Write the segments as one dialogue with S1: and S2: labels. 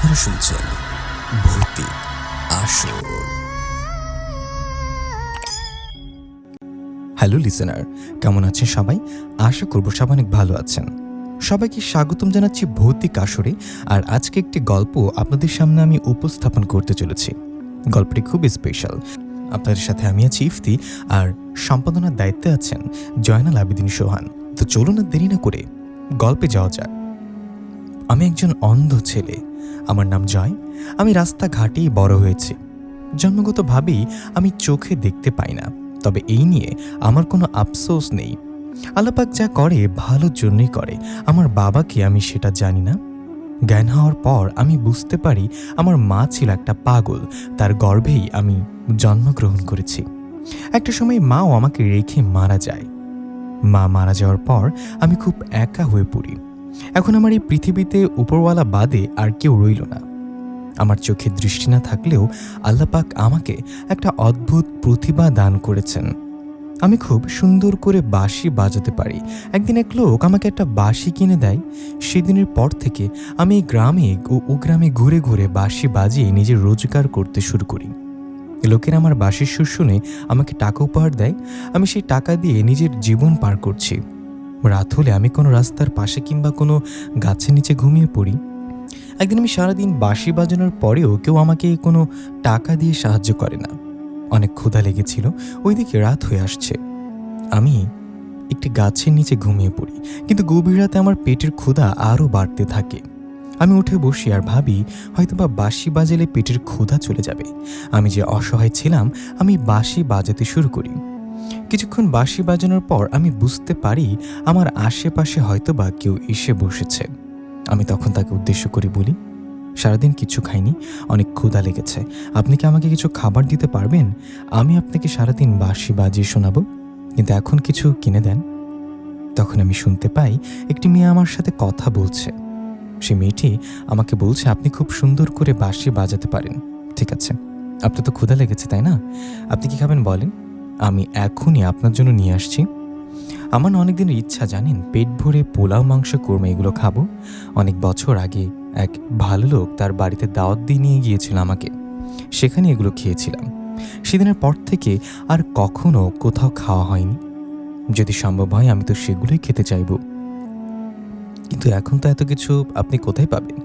S1: আপনারা শুনছেন ভৌতিক আসর। হ্যালো লিসেনার, কেমন আছেন সবাই? আশা করব সবাই অনেক ভালো আছেন। সবাইকে স্বাগতম জানাচ্ছি ভৌতিক আসরে। আর আজকে একটি গল্প আপনাদের সামনে আমি উপস্থাপন করতে চলেছি। গল্পটি খুবই স্পেশাল। আপনাদের সাথে আমি আছি ইফতি, আর সম্পাদনার দায়িত্বে আছেন জয়নাল আবেদিন সোহান। তো চলুন আর দেরি না করে গল্পে যাওয়া যাক। আমি একজন অন্ধ ছেলে। আমার নাম জয়। আমি রাস্তাঘাটেই বড় হয়েছি। জন্মগতভাবেই আমি চোখে দেখতে পাই না, তবে এই নিয়ে আমার কোনো আফসোস নেই। আল্লাহ পাক যা করে ভালোর জন্যই করে। আমার বাবাকে আমি সেটা জানি না। জ্ঞান হওয়ার পর আমি বুঝতে পারি আমার মা ছিল একটা পাগল। তার গর্ভেই আমি জন্মগ্রহণ করেছি। একটা সময় মাও আমাকে রেখে মারা যায়। মা মারা যাওয়ার পর আমি খুব একা হয়ে পড়ি। এখন আমার এই পৃথিবীতে উপরওয়ালা বাদে আর কেউ রইল না। আমার চোখে দৃষ্টি না থাকলেও আল্লাহ পাক আমাকে একটা অদ্ভুত প্রতিভা দান করেছেন। আমি খুব সুন্দর করে বাঁশি বাজাতে পারি। একদিন এক লোক আমাকে একটা বাঁশি কিনে দেয়। সেদিনের পর থেকে আমি এই গ্রামে ও গ্রামে ঘুরে ঘুরে বাঁশি বাজিয়ে নিজের রোজগার করতে শুরু করি। লোকেরা আমার বাঁশির সুর শুনে আমাকে টাকা উপহার দেয়। আমি সেই টাকা দিয়ে নিজের জীবন পার করছি। রাত হলে আমি কোনো রাস্তার পাশে কিংবা কোনো গাছের নিচে ঘুমিয়ে পড়ি। একদিন আমি সারাদিন বাঁশি বাজানোর পরেও কেউ আমাকে কোনো টাকা দিয়ে সাহায্য করে না। অনেক ক্ষুধা লেগেছিল, ওইদিকে রাত হয়ে আসছে। আমি একটি গাছের নিচে ঘুমিয়ে পড়ি, কিন্তু গভীর রাতে আমার পেটের ক্ষুধা আরও বাড়তে থাকে। আমি উঠে বসি আর ভাবি হয়তোবা বাঁশি বাজালে পেটের ক্ষুধা চলে যাবে। আমি যে অসহায় ছিলাম, আমি বাঁশি বাজাতে শুরু করি। কিছুক্ষণ বাঁশি বাজানোর পর আমি বুঝতে পারি আমার আশেপাশে হয়তোবা কেউ এসে বসেছে। আমি তখন তাকে উদ্দেশ্য করে বলি, সারাদিন কিছু খাইনি, অনেক ক্ষুধা লেগেছে, আপনি কি আমাকে কিছু খাবার দিতে পারবেন? আমি আপনাকে সারাদিন বাঁশি বাজিয়ে শোনাবো, কিন্তু এখন কিছু কিনে দেন। তখন আমি শুনতে পাই একটি মেয়ে আমার সাথে কথা বলছে। সে মেয়েটি আমাকে বলছে, আপনি খুব সুন্দর করে বাঁশি বাজাতে পারেন। ঠিক আছে, আপনার তো ক্ষুধা লেগেছে তাই না? আপনি কি খাবেন বলেন, আমি এখনই আপনার জন্য নিয়ে আসছি। আমার না অনেক দিনের ইচ্ছা জানেন, পেট ভরে পোলাও, মাংস, কোরমা এগুলো খাবো। অনেক বছর আগে এক ভালো লোক তার বাড়িতে দাওয়াত দিয়ে নিয়ে গিয়েছিল আমাকে, সেখানে এগুলো খেয়েছিলাম। সেদিনের পর থেকে আর কখনো কোথাও খাওয়া হয়নি। যদি সম্ভব হয় আমি তো সেগুলোই খেতে চাইব, কিন্তু এখন তো এত কিছু আপনি কোথায় পাবেন?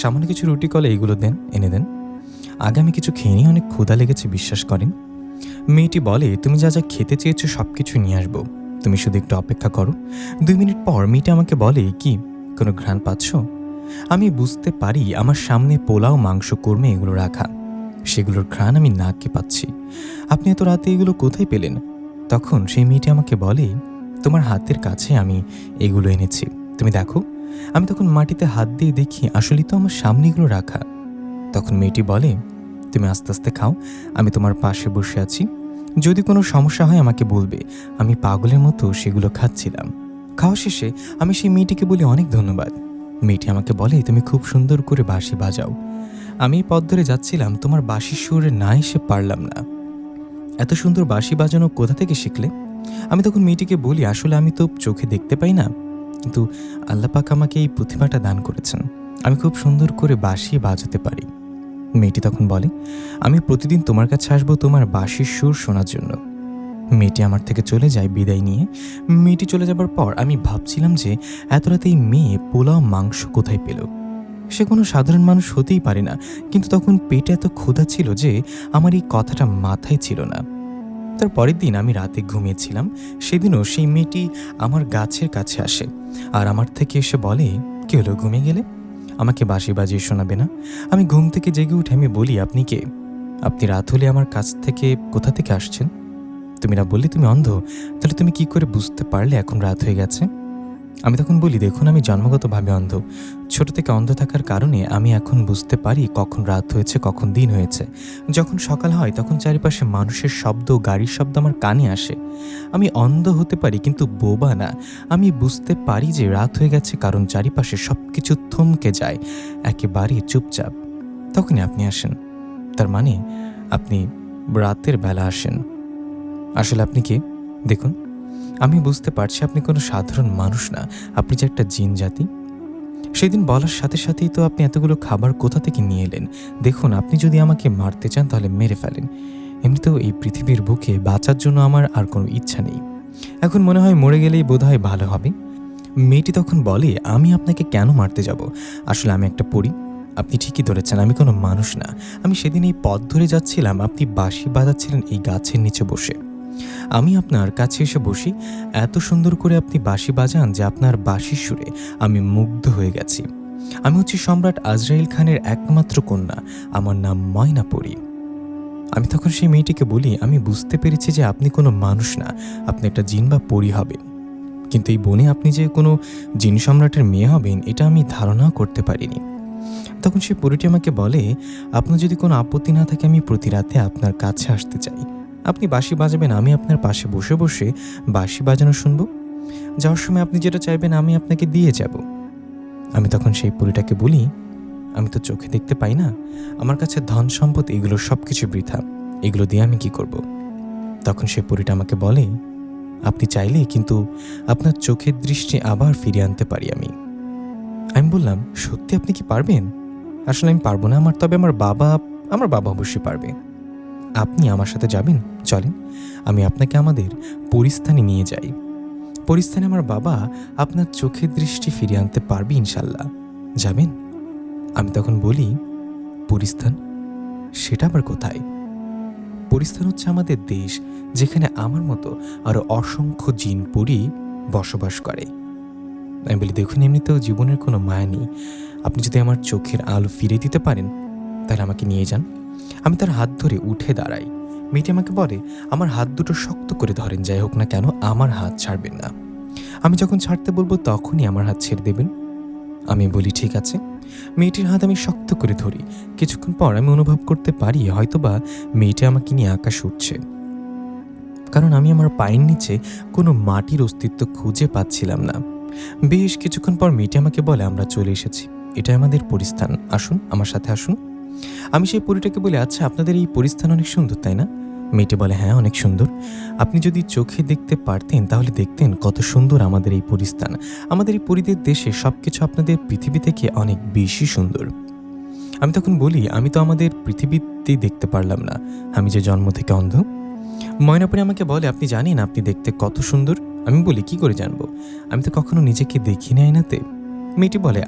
S1: সামান্য কিছু রুটি কলে এগুলো দেন, এনে দেন। আগে আমি কিছু খেয়ে নিয়ে অনেক ক্ষুধা লেগেছে, বিশ্বাস করেন। মেয়েটি বলে, তুমি যা যা খেতে চেয়েছো সব কিছু নিয়ে আসবো, তুমি শুধু একটু অপেক্ষা করো। 2 মিনিট পর মেয়েটি আমাকে বলে, কি কোনো ঘ্রাণ পাচ্ছ? আমি বুঝতে পারি আমার সামনে পোলাও, মাংস, কোরমা এগুলো রাখা। সেগুলোর ঘ্রাণ আমি নাকে পাচ্ছি। আপনি এত রাতে এগুলো কোথায় পেলেন? তখন সেই মেয়েটি আমাকে বলে, তোমার হাতের কাছে আমি এগুলো এনেছি, তুমি দেখো। আমি তখন মাটিতে হাত দিয়ে দেখি আসলেই তো আমার সামনে এগুলো রাখা। তখন মেয়েটি বলে, তুমি আস্তে আস্তে খাও, আমি তোমার পাশে বসে আছি, যদি কোনো সমস্যা হয় আমাকে বলবে। আমি পাগলের মতো সেগুলো খাচ্ছিলাম। খাওয়া শেষে আমি সেই মেয়েটিকে বলি, অনেক ধন্যবাদ। মেয়েটি আমাকে বলে, তুমি খুব সুন্দর করে বাঁশি বাজাও। আমি পথ ধরে যাচ্ছিলাম, তোমার বাঁশির সুরে না এসে পারলাম না। এত সুন্দর বাঁশি বাজানো কোথা থেকে শিখলে? আমি তখন মেয়েটিকে বলি, আসলে আমি তো চোখে দেখতে পাই না, কিন্তু আল্লাহ পাক আমাকে এই প্রতিভাটা দান করেছেন। আমি খুব সুন্দর করে বাঁশি বাজাতে পারি। মেয়েটি তখন বলে, আমি প্রতিদিন তোমার কাছে আসবো তোমার বাঁশির সুর শোনার জন্য। মেয়েটি আমার থেকে চলে যায় বিদায় নিয়ে। মেয়েটি চলে যাবার পর আমি ভাবছিলাম যে এত রাতে এই মেয়ে পোলাও, মাংস কোথায় পেল? সে কোনো সাধারণ মানুষ হতেই পারে না। কিন্তু তখন পেটে এত ক্ষুধা ছিল যে আমার এই কথাটা মাথায় ছিল না। তার পরের দিন আমি রাতে ঘুমিয়েছিলাম। সেদিনও সেই মেয়েটি আমার গাছের কাছে আসে আর আমার থেকে এসে বলে, কি হলো, ঘুমিয়ে গেলে? আমাকে বাঁশি বাজিয়ে শোনাবে না? আমি ঘুম থেকে জেগে উঠে আমি বলি, আপনি কে? আপনি রাত হলে আমার কাছ থেকে কোথা থেকে আসছেন? তুমি না বললে তুমি অন্ধ, তাহলে তুমি কি করে বুঝতে পারলে এখন রাত হয়ে গেছে? আমি তখন বলি, দেখুন আমি জন্মগতভাবে অন্ধ। ছোট থেকে অন্ধ থাকার কারণে আমি এখন বুঝতে পারি কখন রাত হয়েছে, কখন দিন হয়েছে। যখন সকাল হয় তখন চারিপাশে মানুষের শব্দ, গাড়ির শব্দ আমার কানে আসে। আমি অন্ধ হতে পারি কিন্তু বোবা না। আমি বুঝতে পারি যে রাত হয়ে গেছে, কারণ চারিপাশে সব কিছু থমকে যায়, একেবারে চুপচাপ। তখনই আপনি আসেন। তার মানে আপনি রাতের বেলা আসেন। আসলে আপনি কে? দেখুন, আমি বুঝতে পারছি আপনি কোনো সাধারণ মানুষ না, আপনি যে একটা জিন জাতি। সেদিন বলার সাথে সাথেই তো আপনি এতগুলো খাবার কোথা থেকে নিয়ে এলেন? দেখুন, আপনি যদি আমাকে মারতে চান তাহলে মেরে ফেলেন। এমনিতেও এই পৃথিবীর বুকে বাঁচার জন্য আমার আর কোনো ইচ্ছা নেই। এখন মনে হয় মরে গেলেই বোধহয় ভালো হবে। মেয়েটি তখন বলে, আমি আপনাকে কেন মারতে যাব? আসলে আমি একটা পরী। আপনি ঠিকই ধরেছেন, আমি কোনো মানুষ না। আমি সেদিন এই পথ ধরে যাচ্ছিলাম, আপনি বাঁশি বাজাচ্ছিলেন এই গাছের নিচে বসে। আমি আপনার কাছে এসে বসি, এত সুন্দর করে আপনি বাঁশি বাজান যে আপনার বাঁশির সুরে আমি মুগ্ধ হয়ে গেছি। আমি হচ্ছি সম্রাট আজরাইল খানের একমাত্র কন্যা, আমার নাম ময়না পরী। আমি তখন সেই মেয়েটিকে বলি, আমি বুঝতে পেরেছি যে আপনি কোনো মানুষ না, আপনি একটা জিন বা পরী হবেন, কিন্তু এই বনে আপনি যে কোনো জিন সম্রাটের মেয়ে হবেন এটা আমি ধারণাও করতে পারিনি। তখন সেই পরীটি আমাকে বলে, আপনার যদি কোনো আপত্তি না থাকে আমি প্রতি রাতে আপনার কাছে আসতে চাই। আপনি বাঁশি বাজাবেন, আমি আপনার পাশে বসে বসে বাঁশি বাজানো শুনব। যাওয়ার সময় আপনি যেটা চাইবেন আমি আপনাকে দিয়ে যাব। আমি তখন সেই পরীটাকে বলি, আমি তো চোখে দেখতে পাই না, আমার কাছে ধন সম্পদ এগুলো সব কিছু বৃথা, এগুলো দিয়ে আমি কি করব? তখন সেই পরীটা আমাকে বলে, আপনি চাইলে কিন্তু আপনার চোখের দৃষ্টি আবার ফিরিয়ে আনতে পারি আমি। আমি বললাম, সত্যি আপনি কি পারবেন? আসলে আমি পারবো না, তবে আমার বাবা অবশ্যই পারবে। আপনি আমার সাথে যাবেন, চলেন আমি আপনাকে আমাদের পরিস্থানে নিয়ে যাই। পরিস্থানে আমার বাবা আপনার চোখের দৃষ্টি ফিরিয়ে আনতে পারবে ইনশাল্লাহ। যাবেন? আমি তখন বলি, পরিস্থান? সেটা আবার কোথায়? পরিস্থান হচ্ছে আমাদের দেশ, যেখানে আমার মতো আরো অসংখ্য জিন পরী বসবাস করে। আমি বলি, দেখুন, এমনিতেও জীবনের কোনো মায়া নেই, আপনি যদি আমার চোখের আলো ফিরে দিতে পারেন তাহলে আমাকে নিয়ে যান। আমি তার হাত ধরে উঠে দাঁড়াই। মেয়েটি আমাকে বলে, আমার হাত দুটো শক্ত করে ধরেন, যাই হোক না কেন আমার হাত ছাড়বেন না। আমি যখন ছাড়তে বলবো তখনই আমার হাত ছেড়ে দেবেন। আমি বলি, ঠিক আছে। মেয়েটির হাত আমি শক্ত করে ধরি। কিছুক্ষণ পর আমি অনুভব করতে পারি হয়তোবা মেয়েটি আমাকে নিয়ে আকাশ উঠছে, কারণ আমি আমার পায়ের নিচে কোনো মাটির অস্তিত্ব খুঁজে পাচ্ছিলাম না। বেশ কিছুক্ষণ পর মেয়েটি আমাকে বলে, আমরা চলে এসেছি, এটা আমাদের পরিস্থান, আসুন আমার সাথে আসুন। আমি সেই পরীটাকে বলি, আচ্ছা আপনাদের এই পরিস্থান অনেক সুন্দর তাই না? মেয়েটি বলে, হ্যাঁ অনেক সুন্দর। আপনি যদি চোখে দেখতে পারতেন তাহলে দেখতেন কত সুন্দর আমাদের এই পরিস্থান। আমাদের এই পরীদের দেশে সবকিছু আপনাদের পৃথিবী থেকে অনেক বেশি সুন্দর। আমি তখন বলি, আমি তো আমাদের পৃথিবীতেই দেখতে পারলাম না, আমি যে জন্ম থেকে অন্ধ। ময়নাপরী আমাকে বলে, আপনি জানেন আপনি দেখতে কত সুন্দর? আমি বলি, কি করে জানবো, আমি তো কখনো নিজেকে দেখিনি আয়নাতে। মেয়েটি বলে,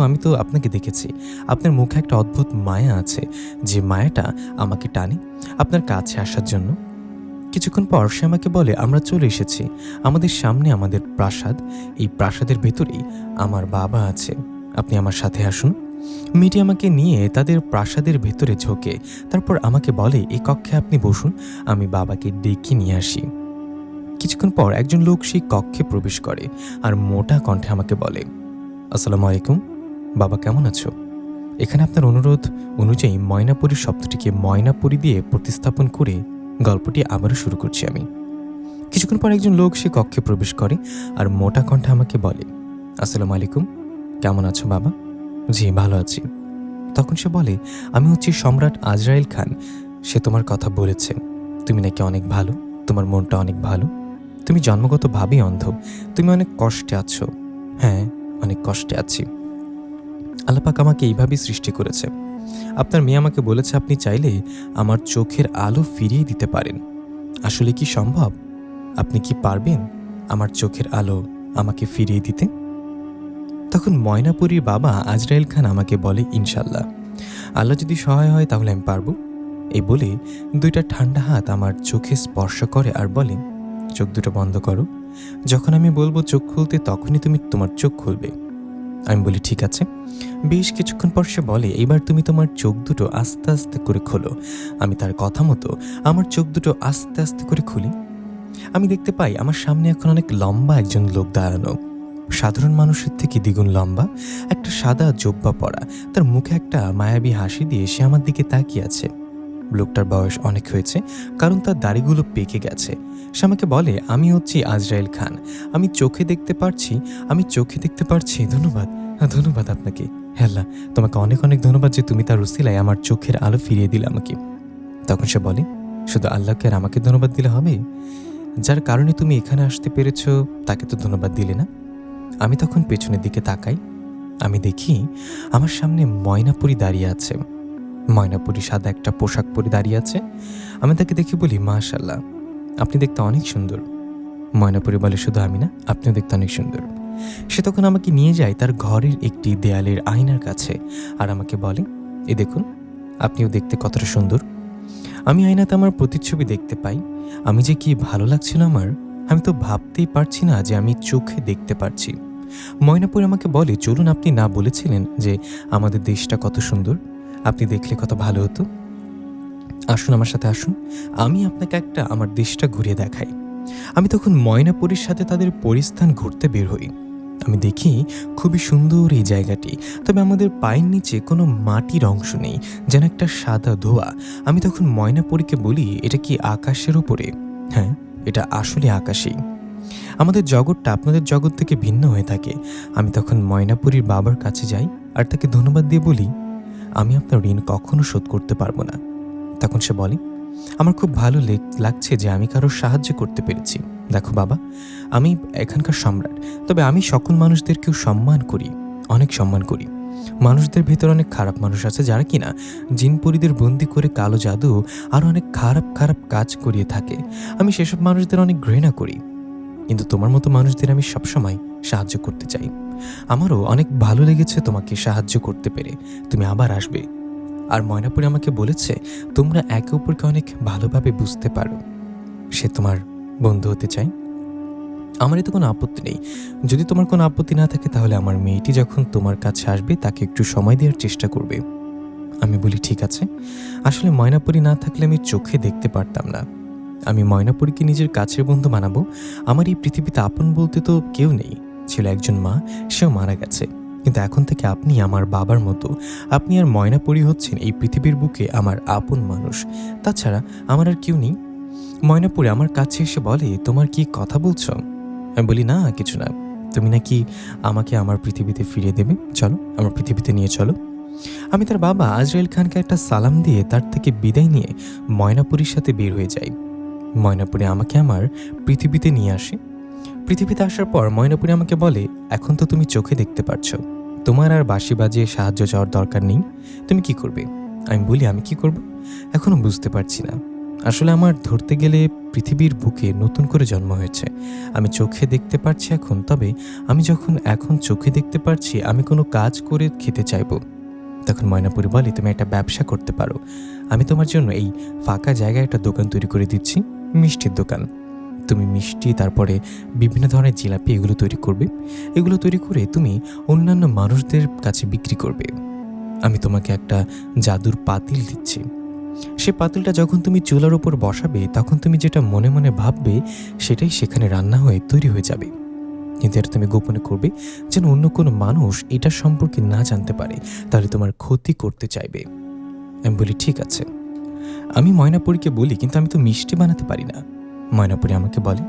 S1: আমি তো আপনাকে দেখেছি, আপনার মুখে একটা অদ্ভুত মায়া আছে, যে মায়াটা আমাকে টানে আপনার কাছে আসার জন্য। কিছুক্ষণ পর সে আমাকে বলে, আমরা চলে এসেছি, আমাদের সামনে আমাদের প্রাসাদ, এই প্রাসাদের ভেতরেই আমার বাবা আছে, আপনি আমার সাথে আসুন। মেয়েটি আমাকে নিয়ে তাদের প্রাসাদের ভেতরে ঝোঁকে, তারপর আমাকে বলে, এই কক্ষে আপনি বসুন, আমি বাবাকে ডেকে নিয়ে আসি। কিছুক্ষণ পর একজন লোক সেই কক্ষে প্রবেশ করে আর মোটা কণ্ঠে আমাকে বলে, আসসালামু আলাইকুম, বাবা কেমন আছো? এখানে আপনার অনুরোধ অনুযায়ী ময়নাপরী শব্দটিকে ময়নাপরী দিয়ে প্রতিস্থাপন করে গল্পটি আবারও শুরু করছি আমি। কিছুক্ষণ পর একজন লোক সে কক্ষে প্রবেশ করে আর মোটা কণ্ঠে আমাকে বলে, আসসালামু আলাইকুম, কেমন আছো বাবা? জি ভালো আছি। তখন সে বলে, আমি হচ্ছি সম্রাট আজরাইল খান, সে তোমার কথা বলেছে, তুমি নাকি অনেক ভালো, তোমার মনটা অনেক ভালো, তুমি জন্মগতভাবেই অন্ধ, তুমি অনেক কষ্টে আছো। হ্যাঁ, অনেক কষ্টে আছি। আল্লাহ পাক আমাকে এইভাবেই সৃষ্টি করেছে। আপনার মেয়ে আমাকে বলেছে আপনি চাইলে আমার চোখের আলো ফিরিয়ে দিতে পারেন। আসলে কি সম্ভব? আপনি কি পারবেন আমার চোখের আলো আমাকে ফিরিয়ে দিতে? তখন ময়নাপরীর বাবা আজরাইল খান আমাকে বলে, ইনশাল্লাহ, আল্লাহ যদি সহায় হয় তাহলে আমি পারবো। এই বলে দুইটা ঠান্ডা হাত আমার চোখে স্পর্শ করে আর বলে, চোখ দুটো বন্ধ করো, যখন আমি বলবো চোখ খুলতে তখনই তুমি তোমার চোখ খুলবে। আমি বলি, ঠিক আছে। বেশ কিছুক্ষণ পর সে বলে, এবার তুমি তোমার চোখ দুটো আস্তে আস্তে করে খোলো। আমি তার কথা মতো আমার চোখ দুটো আস্তে আস্তে করে খুলি। আমি দেখতে পাই আমার সামনে এখন অনেক লম্বা একজন লোক দাঁড়ানো, সাধারণ মানুষের থেকে দ্বিগুণ লম্বা, একটা সাদা জোব্বা পরা, তার মুখে একটা মায়াবী হাসি দিয়ে সে আমার দিকে তাকিয়ে আছে। লোকটার বয়স অনেক হয়েছে, কারণ তার দাড়িগুলো পেকে গেছে। সে আমাকে বলে, আমি হচ্ছি আজরাইল খান, আমি চোখে দেখতে পারছি। ধন্যবাদ, ধন্যবাদ আপনাকে। হে আল্লাহ, তোমাকে অনেক অনেক ধন্যবাদ যে তুমি তার উসিলায় আমার চোখের আলো ফিরিয়ে দিলে আমাকে। তখন সে বলে, শুধু আল্লাহকে আর আমাকে ধন্যবাদ দিলে হবে? যার কারণে তুমি এখানে আসতে পেরেছ তাকে তো ধন্যবাদ দিলে না? আমি তখন পেছনের দিকে তাকাই, আমি দেখি আমার সামনে ময়নাপুরী দাঁড়িয়ে আছে। ময়নাপুরী সাদা একটা পোশাক পরে দাঁড়িয়ে আছে। আমি তাকে দেখে বলি, মাশাআল্লাহ, আপনি দেখতে অনেক সুন্দর। ময়নাপুরী বলে, শুধু আমি না, আপনিও দেখতে অনেক সুন্দর। সে তখন আমাকে নিয়ে যায় তার ঘরের একটি দেয়ালের আয়নার কাছে আর আমাকে বলে, এ দেখুন, আপনিও দেখতে কতটা সুন্দর। আমি আয়নাতে আমার প্রতিচ্ছবি দেখতে পাই। আমি যে কি ভালো লাগছিল আমার, আমি তো ভাবতেই পারছি না যে আমি চোখে দেখতে পারছি। ময়নাপুর আমাকে বলে, চলুন, আপনি না বলেছিলেন যে আমাদের দেশটা কত সুন্দর, আপনি দেখলে কত ভালো হতো। আসুন, আমার সাথে আসুন, আমি আপনাকে একটা আমার দেশটা ঘুরিয়ে দেখাই। আমি তখন ময়নাপুরীর সাথে তাদের পরিস্থান ঘুরতে বের হই। আমি দেখি খুবই সুন্দর এই জায়গাটি, তবে আমাদের পায়ের নিচে কোনো মাটির অংশ নেই, যেন একটা সাদা ধোয়া। আমি তখন ময়নাপুরীকে বলি, এটা কি আকাশের ওপরে? হ্যাঁ, এটা আসলে আকাশেই। আমাদের জগৎটা আপনাদের জগৎ থেকে ভিন্ন হয়ে থাকে। আমি তখন ময়নাপুরীর বাবার কাছে যাই আর তাকে ধন্যবাদ দিয়ে বলি, আমি আপনার ঋণ কখনো শোধ করতে পারবো না। তখন সে বলে, আমার খুব ভালো লাগছে যে আমি কারোর সাহায্য করতে পেরেছি। দেখো বাবা, আমি এখানকার সম্রাট, তবে আমি সকল মানুষদেরকেও সম্মান করি, অনেক সম্মান করি। মানুষদের ভেতর অনেক খারাপ মানুষ আছে যারা কিনা জিনপরিদের বন্দি করে কালো জাদু আর অনেক খারাপ খারাপ কাজ করিয়ে থাকে। আমি সেসব মানুষদের অনেক ঘৃণা করি, কিন্তু তোমার মতো মানুষদের আমি সবসময় সাহায্য করতে চাই। আমারও অনেক ভালো লেগেছে তোমাকে সাহায্য করতে পেরে, তুমি আবার আসবে। আর ময়নাপুরী আমাকে বলেছে, তোমরা একে অপরকে অনেক ভালোভাবে বুঝতে পারো, সে তোমার বন্ধু হতে চাই। আমার এতে কোনো আপত্তি নেই। যদি তোমার কোনো আপত্তি না থাকে তাহলে আমার মেয়েটি যখন তোমার কাছে আসবে তাকে একটু সময় দেওয়ার চেষ্টা করবে। আমি বলি, ঠিক আছে। আসলে ময়নাপুরী না থাকলে আমি চোখে দেখতে পারতাম না। আমি ময়নাপুরীকে নিজের কাছের বন্ধু বানাবো। আমার এই পৃথিবীতে আপন বলতে তো কেউ নেই। ছিল একজন মা, সেও মারা গেছে, কিন্তু এখন থেকে আপনি আমার বাবার মতো। আপনি আর ময়নাপুরী হচ্ছেন এই পৃথিবীর বুকে আমার আপন মানুষ। তাছাড়া আমার আর কেউ নেই। ময়নাপুরী আমার কাছে এসে বলে, তোমার কি কথা বলছো? আমি বলি, না, কিছু না। তুমি নাকি আমাকে আমার পৃথিবীতে ফিরিয়ে দেবে, চলো আমার পৃথিবীতে নিয়ে চলো। আমি তার বাবা আজরাইল খানকে একটা সালাম দিয়ে তার থেকে বিদায় নিয়ে ময়নাপুরীর সাথে বের হয়ে যাই। ময়নাপুরী আমাকে আমার পৃথিবীতে নিয়ে আসে। পৃথিবীতে আসার পর ময়নাপুরী আমাকে বলে, এখন তো তুমি চোখে দেখতে পারছো, তোমার আর বাঁশি বাজিয়ে সাহায্য চাওয়ার দরকার নেই। তুমি কি করবে? আমি বলি, আমি কি করব এখনো বুঝতে পারছি না। আসলে আমার ধরতে গেলে পৃথিবীর বুকে নতুন করে জন্ম হয়েছে। আমি চোখে দেখতে পারছি এখন, তবে আমি যখন এখন চোখে দেখতে পারছি আমি কোনো কাজ করে খেতে চাইবো। তখন ময়নাপুরী বলে, তুমি একটা ব্যবসা করতে পারো। আমি তোমার জন্য এই ফাঁকা জায়গায় একটা দোকান তৈরি করে দিচ্ছি, মিষ্টির দোকান। তুমি মিষ্টি, তারপরে বিভিন্ন ধরনের জিলাপি, এগুলো তৈরি করবে। এগুলো তৈরি করে তুমি অন্যান্য মানুষদের কাছে বিক্রি করবে। আমি তোমাকে একটা জাদুর পাতিল দিচ্ছি। সে পাতিলটা যখন তুমি চুলার উপর বসাবে তখন তুমি যেটা মনে মনে ভাববে সেটাই সেখানে রান্না হয়ে তৈরি হয়ে যাবে। কিন্তু এটা তুমি গোপনে করবে, যেন অন্য কোনো মানুষ এটা সম্পর্কে না জানতে পারে, তাহলে তোমার ক্ষতি করতে চাইবে। আমি বলি, ঠিক আছে। আমি ময়নাপুরীকে বলি, কিন্তু আমি তো মিষ্টি বানাতে পারি না। ময়নাপুরী আমাকে বলে,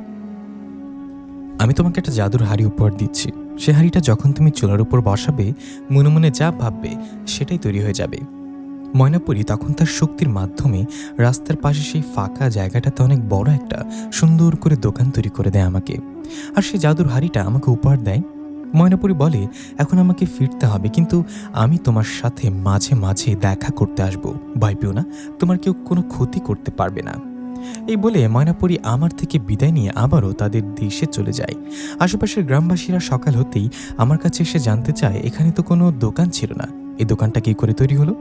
S1: আমি তোমাকে একটা জাদুর হাঁড়ি উপহার দিচ্ছি। সে হাঁড়িটা যখন তুমি চুলার উপর বসাবে মনে মনে যা ভাববে সেটাই তৈরি হয়ে যাবে। ময়নাপুরী তখন তার শক্তির মাধ্যমে রাস্তার পাশে সেই ফাঁকা জায়গাটাতে অনেক বড় একটা সুন্দর করে দোকান তৈরি করে দেয় আমাকে, আর সেই জাদুর হাঁড়িটা আমাকে উপহার দেয়। ময়নাপুরী বলে, এখন আমাকে ফিরতে হবে, কিন্তু আমি তোমার সাথে মাঝে মাঝে দেখা করতে আসবো। ভয় পেও না, তোমার কেউ কোনো ক্ষতি করতে পারবে না। এই বলে ময়নাপুরী আমার থেকে বিদায় নিয়ে আবারও তাদের দেশে চলে যায়। আশেপাশের গ্রামবাসীরা সকাল হতেই আমার কাছে এসে জানতে চায়, এখানে তো কোনো দোকান ছিল না, এই দোকানটা কি করে তৈরি হলো?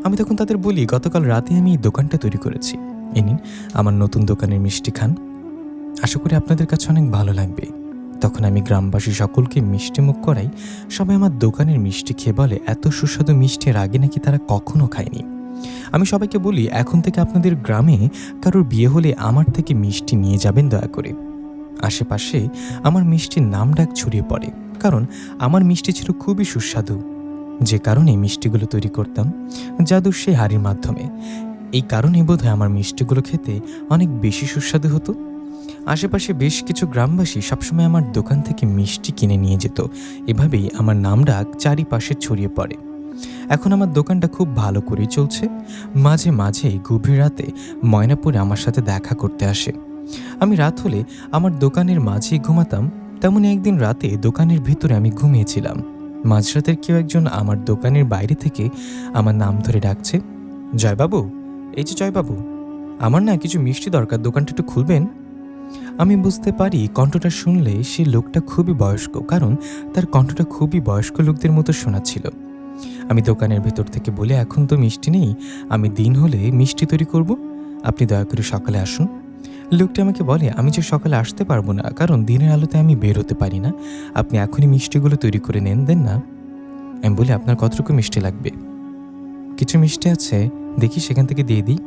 S1: আমি তখন তাদের বলি, গতকাল রাতে আমি এই দোকানটা তৈরি করেছি। এ নিন আমার নতুন দোকানের মিষ্টি খান, আশা করি আপনাদের কাছে অনেক ভালো লাগবে। তখন আমি গ্রামবাসী সকলকে মিষ্টি মুখ করাই। সবাই আমার দোকানের মিষ্টি খেয়ে বলে, এত সুস্বাদু মিষ্টি এর আগে নাকি তারা কখনো খায়নি। আমি সবাইকে বলি, এখন থেকে আপনাদের গ্রামে কারোর বিয়ে হলে আমার থেকে মিষ্টি নিয়ে যাবেন দয়া করে। আশেপাশে আমার মিষ্টির নাম ডাক ছড়িয়ে পড়ে, কারণ আমার মিষ্টি ছিল খুবই সুস্বাদু, যে কারণে মিষ্টিগুলো তৈরি করতাম জাদুর সেই হাড়ির মাধ্যমে। এই কারণে বোধহয় আমার মিষ্টিগুলো খেতে অনেক বেশি সুস্বাদু হতো। আশেপাশে বেশ কিছু গ্রামবাসী সবসময় আমার দোকান থেকে মিষ্টি কিনে নিয়ে যেত। এভাবেই আমার নাম ডাক চারিপাশে ছড়িয়ে পড়ে। এখন আমার দোকানটা খুব ভালো করেই চলছে। মাঝে মাঝে গভীর রাতে ময়নাপুরী আমার সাথে দেখা করতে আসে। আমি রাত হলে আমার দোকানের মাঝেই ঘুমাতাম। তেমনই একদিন রাতে দোকানের ভিতরে আমি ঘুমিয়েছিলাম। মাঝরাতের কেউ একজন আমার দোকানের বাইরে থেকে আমার নাম ধরে ডাকছে, জয়বাবু, এই যে জয়বাবু, আমার না কিছু মিষ্টি দরকার, দোকানটা একটু খুলবেন? আমি বুঝতে পারি কণ্ঠটা শুনলে সে লোকটা খুবই বয়স্ক, কারণ তার কণ্ঠটা খুবই বয়স্ক লোকদের মতো শোনাচ্ছিল। আমি দোকানের ভেতর থেকে বলে, এখন তো মিষ্টি নেই, আমি দিন হলে মিষ্টি তৈরি করব, আপনি দয়া করে সকালে আসুন। লোকটি আমাকে বলে, আমি যে সকালে আসতে পারবো না, কারণ দিনের আলোতে আমি বের হতে পারি না, আপনি এখনই মিষ্টিগুলো তৈরি করে দেন না। আমি বলি, আপনার কতটুকু মিষ্টি লাগবে? কিছু মিষ্টি আছে, দেখি সেখান থেকে দিয়ে দিই।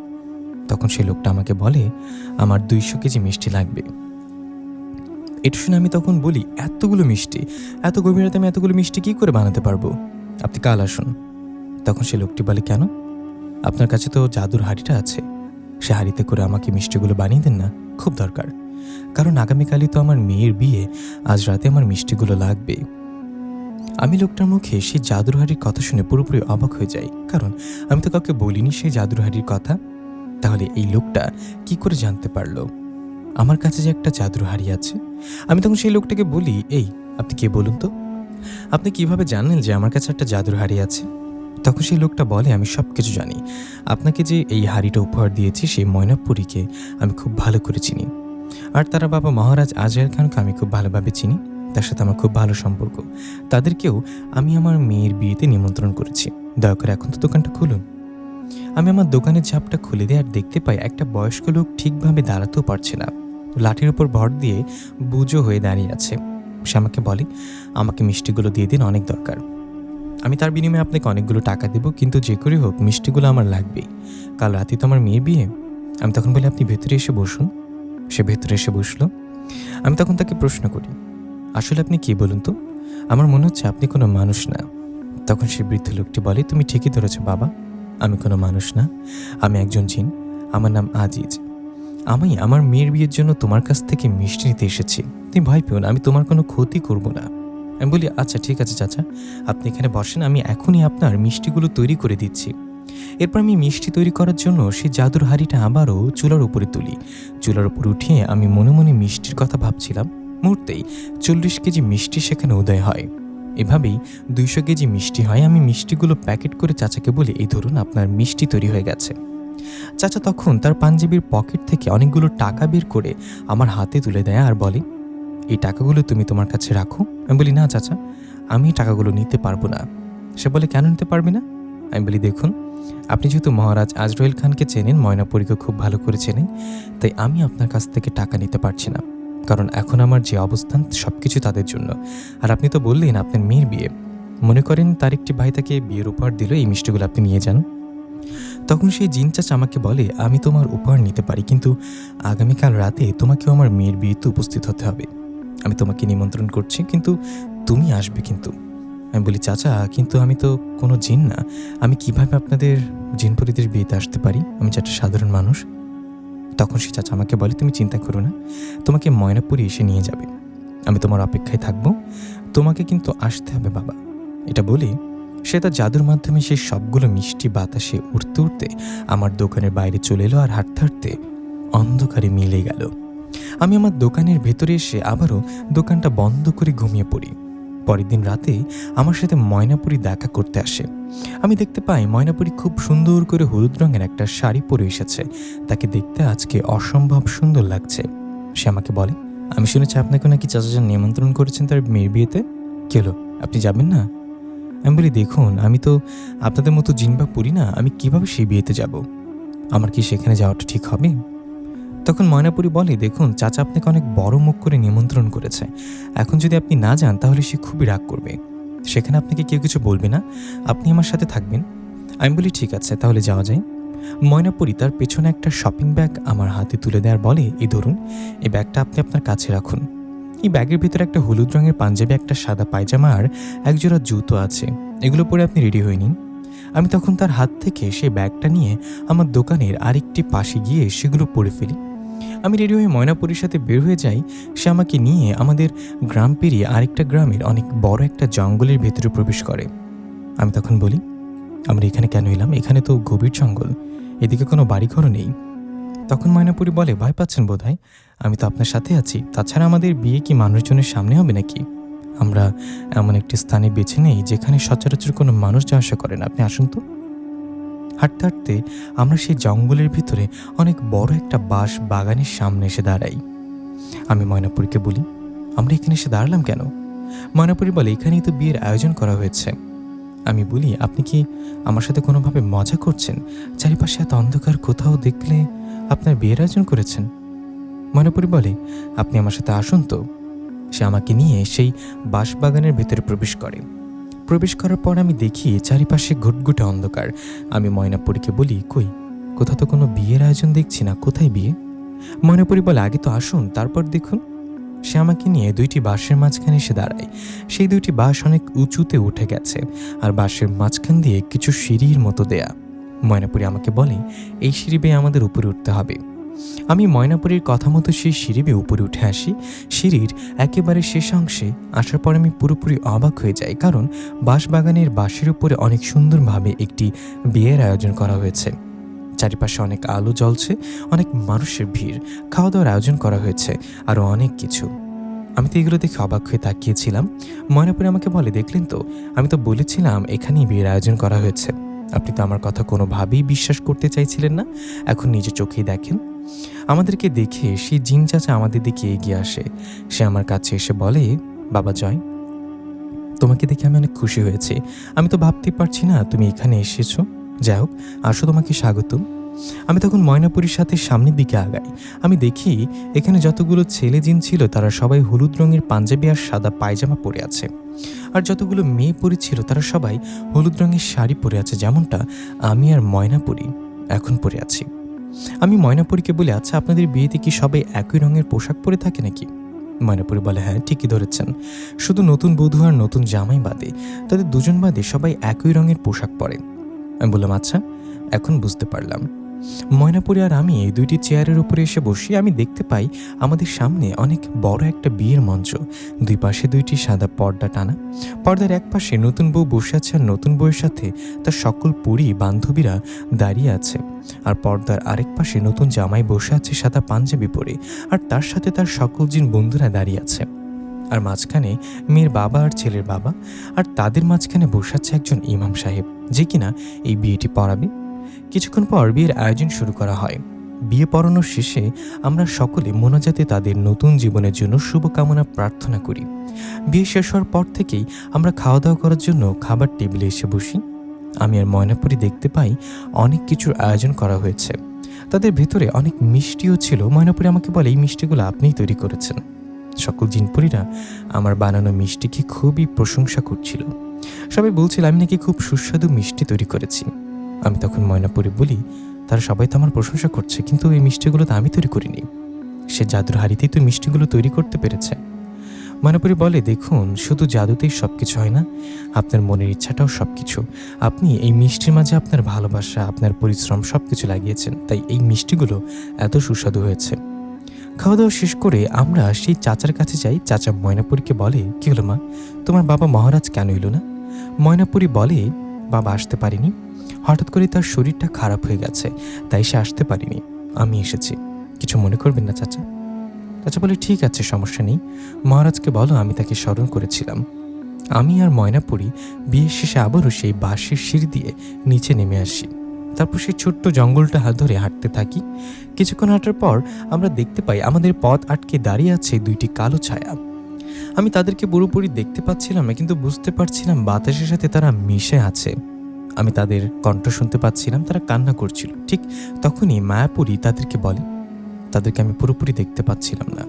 S1: তখন সেই লোকটা আমাকে বলে, আমার 200 কেজি মিষ্টি লাগবে। এটা শুনে আমি তখন বলি, এতগুলো মিষ্টি, এত গভীর রাতে আমি এতগুলো মিষ্টি কী করে বানাতে পারবো? আপনি কাল আসুন। তখন সে লোকটি বলে, কেন? আপনার কাছে তো জাদুর হাঁড়িটা আছে, সে হাঁড়িতে করে আমাকে মিষ্টিগুলো বানিয়ে দেন না, খুব দরকার, কারণ আগামীকালই তো আমার মেয়ের বিয়ে, আজ রাতে আমার মিষ্টিগুলো লাগবে। আমি লোকটার মুখে সেই জাদুর হাঁড়ির কথা শুনে পুরোপুরি অবাক হয়ে যাই, কারণ আমি তো কাউকে বলিনি সেই জাদুর হাঁড়ির কথা। তাহলে এই লোকটা কি করে জানতে পারলো আমার কাছে যে একটা জাদুর হাঁড়ি আছে? আমি তখন সেই লোকটাকে বলি, এই, আপনি কে বলুন তো, আপনি কিভাবে জানেন যে আমার কাছে একটা জাদুর হাঁড়ি আছে? তখন সেই লোকটা বলে, আমি সব কিছু জানি, আপনাকে যে এই হাঁড়িটা উপহার দিয়েছি সেই ময়নাপুরীকে আমি খুব ভালো করে চিনি, আর তারা বাবা মহারাজ আজরাইল খানকে আমি খুব ভালোভাবে চিনি, তার সাথে আমার খুব ভালো সম্পর্ক, তাদেরকেও আমি আমার মেয়ের বিয়েতে নিমন্ত্রণ করেছি, দয়া করে এখন তো দোকানটা খুলুন। আমি আমার দোকানের ঝাপটা খুলে দিয়ে আর দেখতে পাই একটা বয়স্ক লোক ঠিকভাবে দাঁড়াতেও পারছে না, লাঠির উপর ভর দিয়ে বুজো হয়ে দাঁড়িয়ে আছে। সে আমাকে বলে, আমাকে মিষ্টিগুলো দিয়ে দিন, অনেক দরকার, আমি তার বিনিময়ে আপনাকে অনেকগুলো টাকা দেবো, কিন্তু যে করে হোক মিষ্টিগুলো আমার লাগবেই, কাল রাতে তো আমার মেয়ের বিয়ে। আমি তখন বলি, আপনি ভেতরে এসে বসুন। সে ভেতরে এসে বসলো। আমি তখন তাকে প্রশ্ন করি, আসলে আপনি কি বলুন তো, আমার মনে হচ্ছে আপনি কোনো মানুষ না। তখন সে বৃদ্ধ লোকটি বলে, তুমি ঠিকই ধরেছ বাবা, আমি কোনো মানুষ না, আমি একজন জিন, আমার নাম আজিজ, আমি আমার মেয়ের বিয়ের জন্য তোমার কাছ থেকে মিষ্টি নিতে এসেছি, তুমি ভয় পেও না, আমি তোমার কোনো ক্ষতি করব না। আমি বলি, আচ্ছা ঠিক আছে চাচা, আপনি এখানে বসেন, আমি এখনই আপনার মিষ্টিগুলো তৈরি করে দিচ্ছি। এরপর আমি মিষ্টি তৈরি করার জন্য সেই জাদুর হাঁড়িটা আবারও চুলার উপরে তুলি। চুলার উপর উঠিয়ে আমি মনে মনে মিষ্টির কথা ভাবছিলাম, মুহূর্তেই 40 কেজি মিষ্টি সেখানে উদয় হয়। এভাবেই 200 কেজি মিষ্টি হয়। আমি মিষ্টিগুলো প্যাকেট করে চাচাকে বলি, এই ধরুন আপনার মিষ্টি তৈরি হয়ে গেছে। চাচা তখন তার পাঞ্জাবির পকেট থেকে অনেকগুলো টাকা বের করে আমার হাতে তুলে দেয় আর বলে, এই টাকাগুলো তুমি তোমার কাছে রাখো। আমি বলি, না চাচা, আমি টাকাগুলো নিতে পারবো না। সে বলে, কেন নিতে পারবে না? আমি বলি, দেখুন, আপনি যেহেতু মহারাজ আজরাইল খানকে চেনেন, ময়নাপুরীকে খুব ভালো করে চেনেন, তাই আমি আপনার কাছ থেকে টাকা নিতে পারছি না, কারণ এখন আমার যে অবস্থান সব কিছু তাদের জন্য। আর আপনি তো বললেন আপনার মেয়ের বিয়ে, মনে করেন তার একটি ভাই তাকে বিয়ের উপহার দিল, এই মিষ্টিগুলো আপনি নিয়ে যান। তখন সেই জিন চাচা আমাকে বলে, আমি তোমার উপহার নিতে পারি, কিন্তু আগামীকাল রাতে তোমাকেও আমার মেয়ের বিয়েতে উপস্থিত হতে হবে। আমি তোমাকে নিমন্ত্রণ করছি, কিন্তু তুমি আসবে কিন্তু। আমি বলি, চাচা, কিন্তু আমি তো কোনো জিন না, আমি কিভাবে আপনাদের জিনপরিদের বিয়েতে আসতে পারি? আমি যে একটা সাধারণ মানুষ। তখন সে চাচা আমাকে বলে, তুমি চিন্তা করো না, তোমাকে ময়নাপুরী এসে নিয়ে যাবে, আমি তোমার অপেক্ষায় থাকবো, তোমাকে কিন্তু আসতে হবে বাবা। এটা বলে সে তার জাদুর মাধ্যমে সেই সবগুলো মিষ্টি বাতাসে উঠতে উঠতে আমার দোকানের বাইরে চলে এলো আর হাঁটতে হাঁটতে অন্ধকারে মিলে গেল। আমি আমার দোকানের ভেতরে এসে আবারও দোকানটা বন্ধ করে ঘুমিয়ে পড়ি। পরের দিন রাতে আমার সাথে ময়নাপুরী দেখা করতে আসে। আমি দেখতে পাই ময়নাপুরী খুব সুন্দর করে হলুদ রঙের একটা শাড়ি পরে এসেছে, তাকে দেখতে আজকে অসম্ভব সুন্দর লাগছে। সে আমাকে বলে, আমি শুনেছি আপনাকে নাকি চাচাজান নিমন্ত্রণ করেছেন তার মেয়ের বিয়েতে, কি হলো, আপনি যাবেন না? আমি বলি, দেখুন, আমি তো আপনাদের মতো জিনবা পড়ি না, আমি কিভাবে সেই বিয়েতে যাব? আমার কি সেখানে যাওয়াটা ঠিক হবে? তখন ময়নাপুরী বলে, দেখুন চাচা আপনাকে অনেক বড় মুখ করে নিমন্ত্রণ করেছে, এখন যদি আপনি না যান তাহলে সে খুবই রাগ করবে, সেখানে আপনাকে কেউ কিছু বলবে না, আপনি আমার সাথে থাকবেন। আমি বলি, ঠিক আছে, তাহলে যাওয়া যায়। ময়নাপুরী তার পেছনে একটা শপিং ব্যাগ আমার হাতে তুলে দেওয়ার বলে, এই ধরুন, এই ব্যাগটা আপনি আপনার কাছে রাখুন। এই ব্যাগের ভিতরে একটা হলুদ রঙের পাঞ্জাবি, একটা সাদা পায়জামা আর একজোড়া জুতো আছে, এগুলো পরে আপনি রেডি হয়ে নিন। আমি তখন তার হাত থেকে সেই ব্যাগটা নিয়ে আমার দোকানের আরেকটি পাশে গিয়ে সেগুলো পরে ফেলি। আমি রেডি হয়ে ময়নাপুরীর সাথে বের হয়ে যাই। সে আমাকে নিয়ে আমাদের গ্রাম পেরিয়ে আরেকটা গ্রামের অনেক বড় একটা জঙ্গলের ভেতরে প্রবেশ করে। আমি তখন বলি, আমরা এখানে কেন এলাম? এখানে তো গভীর জঙ্গল, এদিকে কোনো বাড়িঘরও নেই। তখন ময়নাপুরী বলে, ভয় পাচ্ছেন বোধহয়, আমি তো আপনার সাথে আছি, তাছাড়া আমাদের বিয়ে কি মানুষজনের সামনে হবে নাকি? আমরা এমন একটি স্থানে বেছে নেই যেখানে সচরাচর কোনো মানুষ যাওয়া আসা করে না। আপনি আসুন তো। হাঁটতে হাঁটতে আমরা সেই জঙ্গলের ভিতরে অনেক বড় একটা বাঁশ বাগানের সামনে এসে দাঁড়াই। আমি ময়নাপুরীকে বলি, আমরা এখানে এসে দাঁড়ালাম কেন? ময়নাপুরী বলে, এখানেই তো বিয়ের আয়োজন করা হয়েছে। আমি বলি, আপনি কি আমার সাথে কোনোভাবে মজা করছেন? চারিপাশে এত অন্ধকার, কোথাও দেখলে আপনার বিয়ের আয়োজন করেছেন? ময়নাপুরী বলে, আপনি আমার সাথে আসুন তো। সে আমাকে নিয়ে সেই বাঁশবাগানের ভেতরে প্রবেশ করে। প্রবেশ করার পর আমি দেখি চারিপাশে ঘুটঘুটে অন্ধকার। আমি ময়নাপুরীকে বলি, কই, কোথাও তো কোনো বিয়ের আয়োজন দেখছি না, কোথায় বিয়ে? ময়নাপুরী বলে, আগে তো আসুন, তারপর দেখুন। সে আমাকে নিয়ে দুইটি বাঁশের মাঝখানে এসে দাঁড়ায়। সেই দুইটি বাঁশ অনেক উঁচুতে উঠে গেছে, আর বাঁশের মাঝখান দিয়ে কিছু সিঁড়ির মতো দেয়া। ময়নাপুরী আমাকে বলে, এই সিঁড়ি বেয়ে আমাদের উপরে উঠতে হবে। আমি ময়নাপুরীর কথা মতো সেই সিঁড়ি বেয়ে উপরে উঠে আসি। সিঁড়ির একেবারে শেষ অংশে আসার পর আমি পুরোপুরি অবাক হয়ে যাই, কারণ বাঁশবাগানের বাঁশের উপরে অনেক সুন্দরভাবে একটি বিয়ের আয়োজন করা হয়েছে। চারিপাশে অনেক আলো জ্বলছে, অনেক মানুষের ভিড়, খাওয়া দাওয়ার আয়োজন করা হয়েছে, আরও অনেক কিছু। আমি তো এগুলো দেখে অবাক হয়ে তাকিয়েছিলাম। ময়নাপুরী আমাকে বলে, দেখলেন তো, আমি তো বলেছিলাম এখানেই বিয়ের আয়োজন করা হয়েছে। আপনি তো আমার কথা কোনোভাবেই বিশ্বাস করতে চাইছিলেন না, এখন নিজে চোখেই দেখেন। আমাদেরকে দেখে সেই জিন চাচা আমাদের দিকে এগিয়ে আসে। সে আমার কাছে এসে বলে, বাবা জয়, তোমাকে দেখে আমি অনেক খুশি হয়েছি। আমি তো ভাবতেই পারছি না তুমি এখানে এসেছো। যাই হোক, আসো, তোমাকে স্বাগতম। আমি তখন ময়নাপুরীর সাথে সামনের দিকে আগাই। আমি দেখি এখানে যতগুলো ছেলে জিন ছিল তারা সবাই হলুদ রঙের পাঞ্জাবি আর সাদা পায়জামা পরে আছে, আর যতগুলো মেয়ে পরেছিল তারা সবাই হলুদ রঙের শাড়ি পরে আছে, যেমনটা আমি আর ময়নাপুরী এখন পরে আছি। আমি ময়নাপুরীকে বলি, আচ্ছা, আপনাদের বিয়েতে কি সবাই একই রঙের পোশাক পরে থাকে নাকি? ময়নাপুরী বলে, হ্যাঁ, ঠিকই ধরেছেন, শুধু নতুন বধূ আর নতুন জামাই বাদে তাদের দুজন বাদে সবাই একই রঙের পোশাক পরে। আমি বললাম, আচ্ছা, এখন বুঝতে পারলাম। ময়নাপুরী আর আমি এই দুইটি চেয়ারের উপরে এসে বসি। আমি দেখতে পাই আমাদের সামনে অনেক বড় একটা বিয়ের মঞ্চ। দুই পাশে দুইটি সাদা পর্দা টানা। পর্দার এক পাশে নতুন বউ বসে আছে, আর নতুন বউয়ের সাথে তার সকল পরী বান্ধবীরা দাঁড়িয়ে আছে। আর পর্দার আরেক পাশে নতুন জামাই বসে আছে সাদা পাঞ্জাবি পরে, আর তার সাথে তার সকল জিন বন্ধুরা দাঁড়িয়ে আছে। আর মাঝখানে মেয়ের বাবা আর ছেলের বাবা, আর তাদের মাঝখানে বসে আছে একজন ইমাম সাহেব, যে কিনা এই বিয়েটি পড়াবে। কিছুক্ষণ পর বিয়ের আয়োজন শুরু করা হয়। বিয়ে পড়ানোর শেষে আমরা সকলে মোনাজাতে তাদের নতুন জীবনের জন্য শুভকামনা প্রার্থনা করি। বিয়ে শেষ হওয়ার পর থেকেই আমরা খাওয়া দাওয়া করার জন্য খাবার টেবিলে এসে বসি। আমি আর ময়নাপুরী দেখতে পাই অনেক কিছুর আয়োজন করা হয়েছে। তাদের ভেতরে অনেক মিষ্টিও ছিল। ময়নাপুরী আমাকে বলে, এই মিষ্টিগুলো আপনিই তৈরি করেছেন। সকল জিনপুরীরা আমার বানানো মিষ্টিকে খুবই প্রশংসা করছিল। সবাই বলছিল আমি নাকি খুব সুস্বাদু মিষ্টি তৈরি করেছি। আমি তখন ময়নাপুরী বলি, তারা সবাই তো আমার প্রশংসা করছে, কিন্তু এই মিষ্টিগুলো তো আমি তৈরি করিনি। সে জাদুর হাড়িতেই তো মিষ্টিগুলো তৈরি করতে পেরেছে। ময়নাপুরী বলে, দেখুন, শুধু জাদুতেই সব কিছু হয় না, আপনার মনের ইচ্ছাটাও সব কিছু। আপনি এই মিষ্টির মাঝে আপনার ভালোবাসা, আপনার পরিশ্রম সব কিছু লাগিয়েছেন, তাই এই মিষ্টিগুলো এত সুস্বাদু হয়েছে। খাওয়া দাওয়া শেষ করে আমরা সেই চাচার কাছে যাই। চাচা ময়নাপুরীকে বলে, কি হলো মা, তোমার বাবা মহারাজ কেন এলো না? ময়নাপুরী বলে, বাবা আসতে পারিনি, হঠাৎ করে তার শরীরটা খারাপ হয়ে গেছে, তাই সে আসতে পারিনি, আমি এসেছি। কিছু মনে করবেন না চাচা। চাচা বলে, ঠিক আছে, সমস্যা নেই, মহারাজকে বলো আমি তাকে স্মরণ করেছিলাম। আমি আর ময়নাপুরী বিয়ের শেষে আবারও সেই বাঁশের সিঁড়ি দিয়ে নিচে নেমে আসি। তারপর সেই ছোট্ট জঙ্গলটা হাত ধরে হাঁটতে থাকি। কিছুক্ষণ হাঁটার পর আমরা দেখতে পাই আমাদের পথ আটকে দাঁড়িয়ে আছে দুইটি কালো ছায়া। আমি তাদেরকে পুরোপুরি দেখতে পাচ্ছিলাম না, কিন্তু বুঝতে পারছিলাম বাতাসের সাথে তারা মিশে আছে। আমি তাদের কণ্ঠ শুনতে পাচ্ছিলাম, তারা কান্না করছিল। ঠিক তখনই মায়াপুরী তাদেরকে বলে, তাদেরকে আমি পুরোপুরি দেখতে পাচ্ছিলাম না।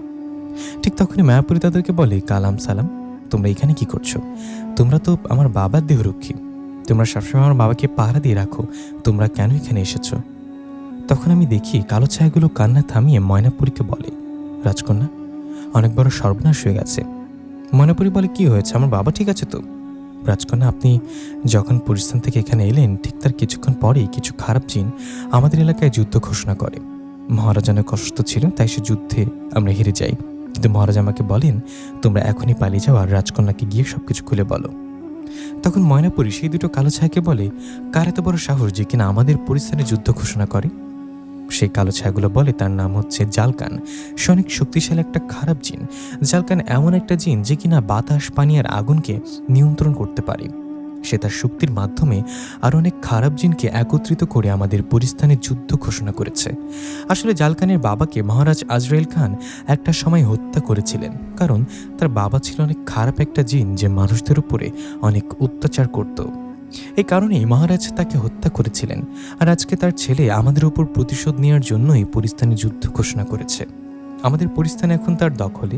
S1: ঠিক তখনই মায়াপুরী তাদেরকে বলে, কালাম সালাম, তোমরা এখানে কি করছো? তোমরা তো আমার বাবার দেহরক্ষী, তোমরা সবসময় আমার বাবাকে পাহারা দিয়ে রাখো, তোমরা কেন এখানে এসেছো? তখন আমি দেখি কালো ছায়াগুলো কান্না থামিয়ে ময়নাপুরীকে বলে, রাজকন্যা, অনেক বড় সর্বনাশ হয়ে গেছে। ময়নাপুরী বলে, কি হয়েছে? আমার বাবা ঠিক আছে তো? রাজকন্যা, আপনি যখন পরিস্থান থেকে এখানে এলেন ঠিক তার কিছুক্ষণ পরেই কিছু খারাপ জিন আমাদের এলাকায় যুদ্ধ ঘোষণা করে। মহারাজ অনেক অসুস্থ ছিলেন, তাই সে যুদ্ধে আমরা হেরে যাই। কিন্তু মহারাজ আমাকে বলেন, তোমরা এখনই পালিয়ে যাও আর রাজকন্যাকে গিয়ে সবকিছু খুলে বলো। তখন ময়নাপুরী সেই দুটো কালো ছায়াকে বলে, কার এত বড় সাহস যে কিনা আমাদের পরিস্থানে যুদ্ধ ঘোষণা করে? সেই কালো ছায়াগুলো বলে তার নাম হচ্ছে জালকান। সে অনেক শক্তিশালী একটা খারাপ জিন। জালকান এমন একটা জিন যে কিনা বাতাস, পানি আর আগুনকে নিয়ন্ত্রণ করতে পারে। সে তার শক্তির মাধ্যমে আর অনেক খারাপ জিনকে একত্রিত করে আমাদের পরিস্থানে যুদ্ধ ঘোষণা করেছে। আসলে জালকানের বাবাকে মহারাজ আজরাইল খান একটা সময় হত্যা করেছিলেন, কারণ তার বাবা ছিল অনেক খারাপ একটা জিন যে মানুষদের উপরে অনেক অত্যাচার করত। এই কারণেই মহারাজ তাকে হত্যা করেছিলেন। আর আজকে তার ছেলে আমাদের উপর প্রতিশোধ নেওয়ার জন্যই পরিস্থানে যুদ্ধ ঘোষণা করেছে। আমাদের পরিস্থান এখন তার দখলে।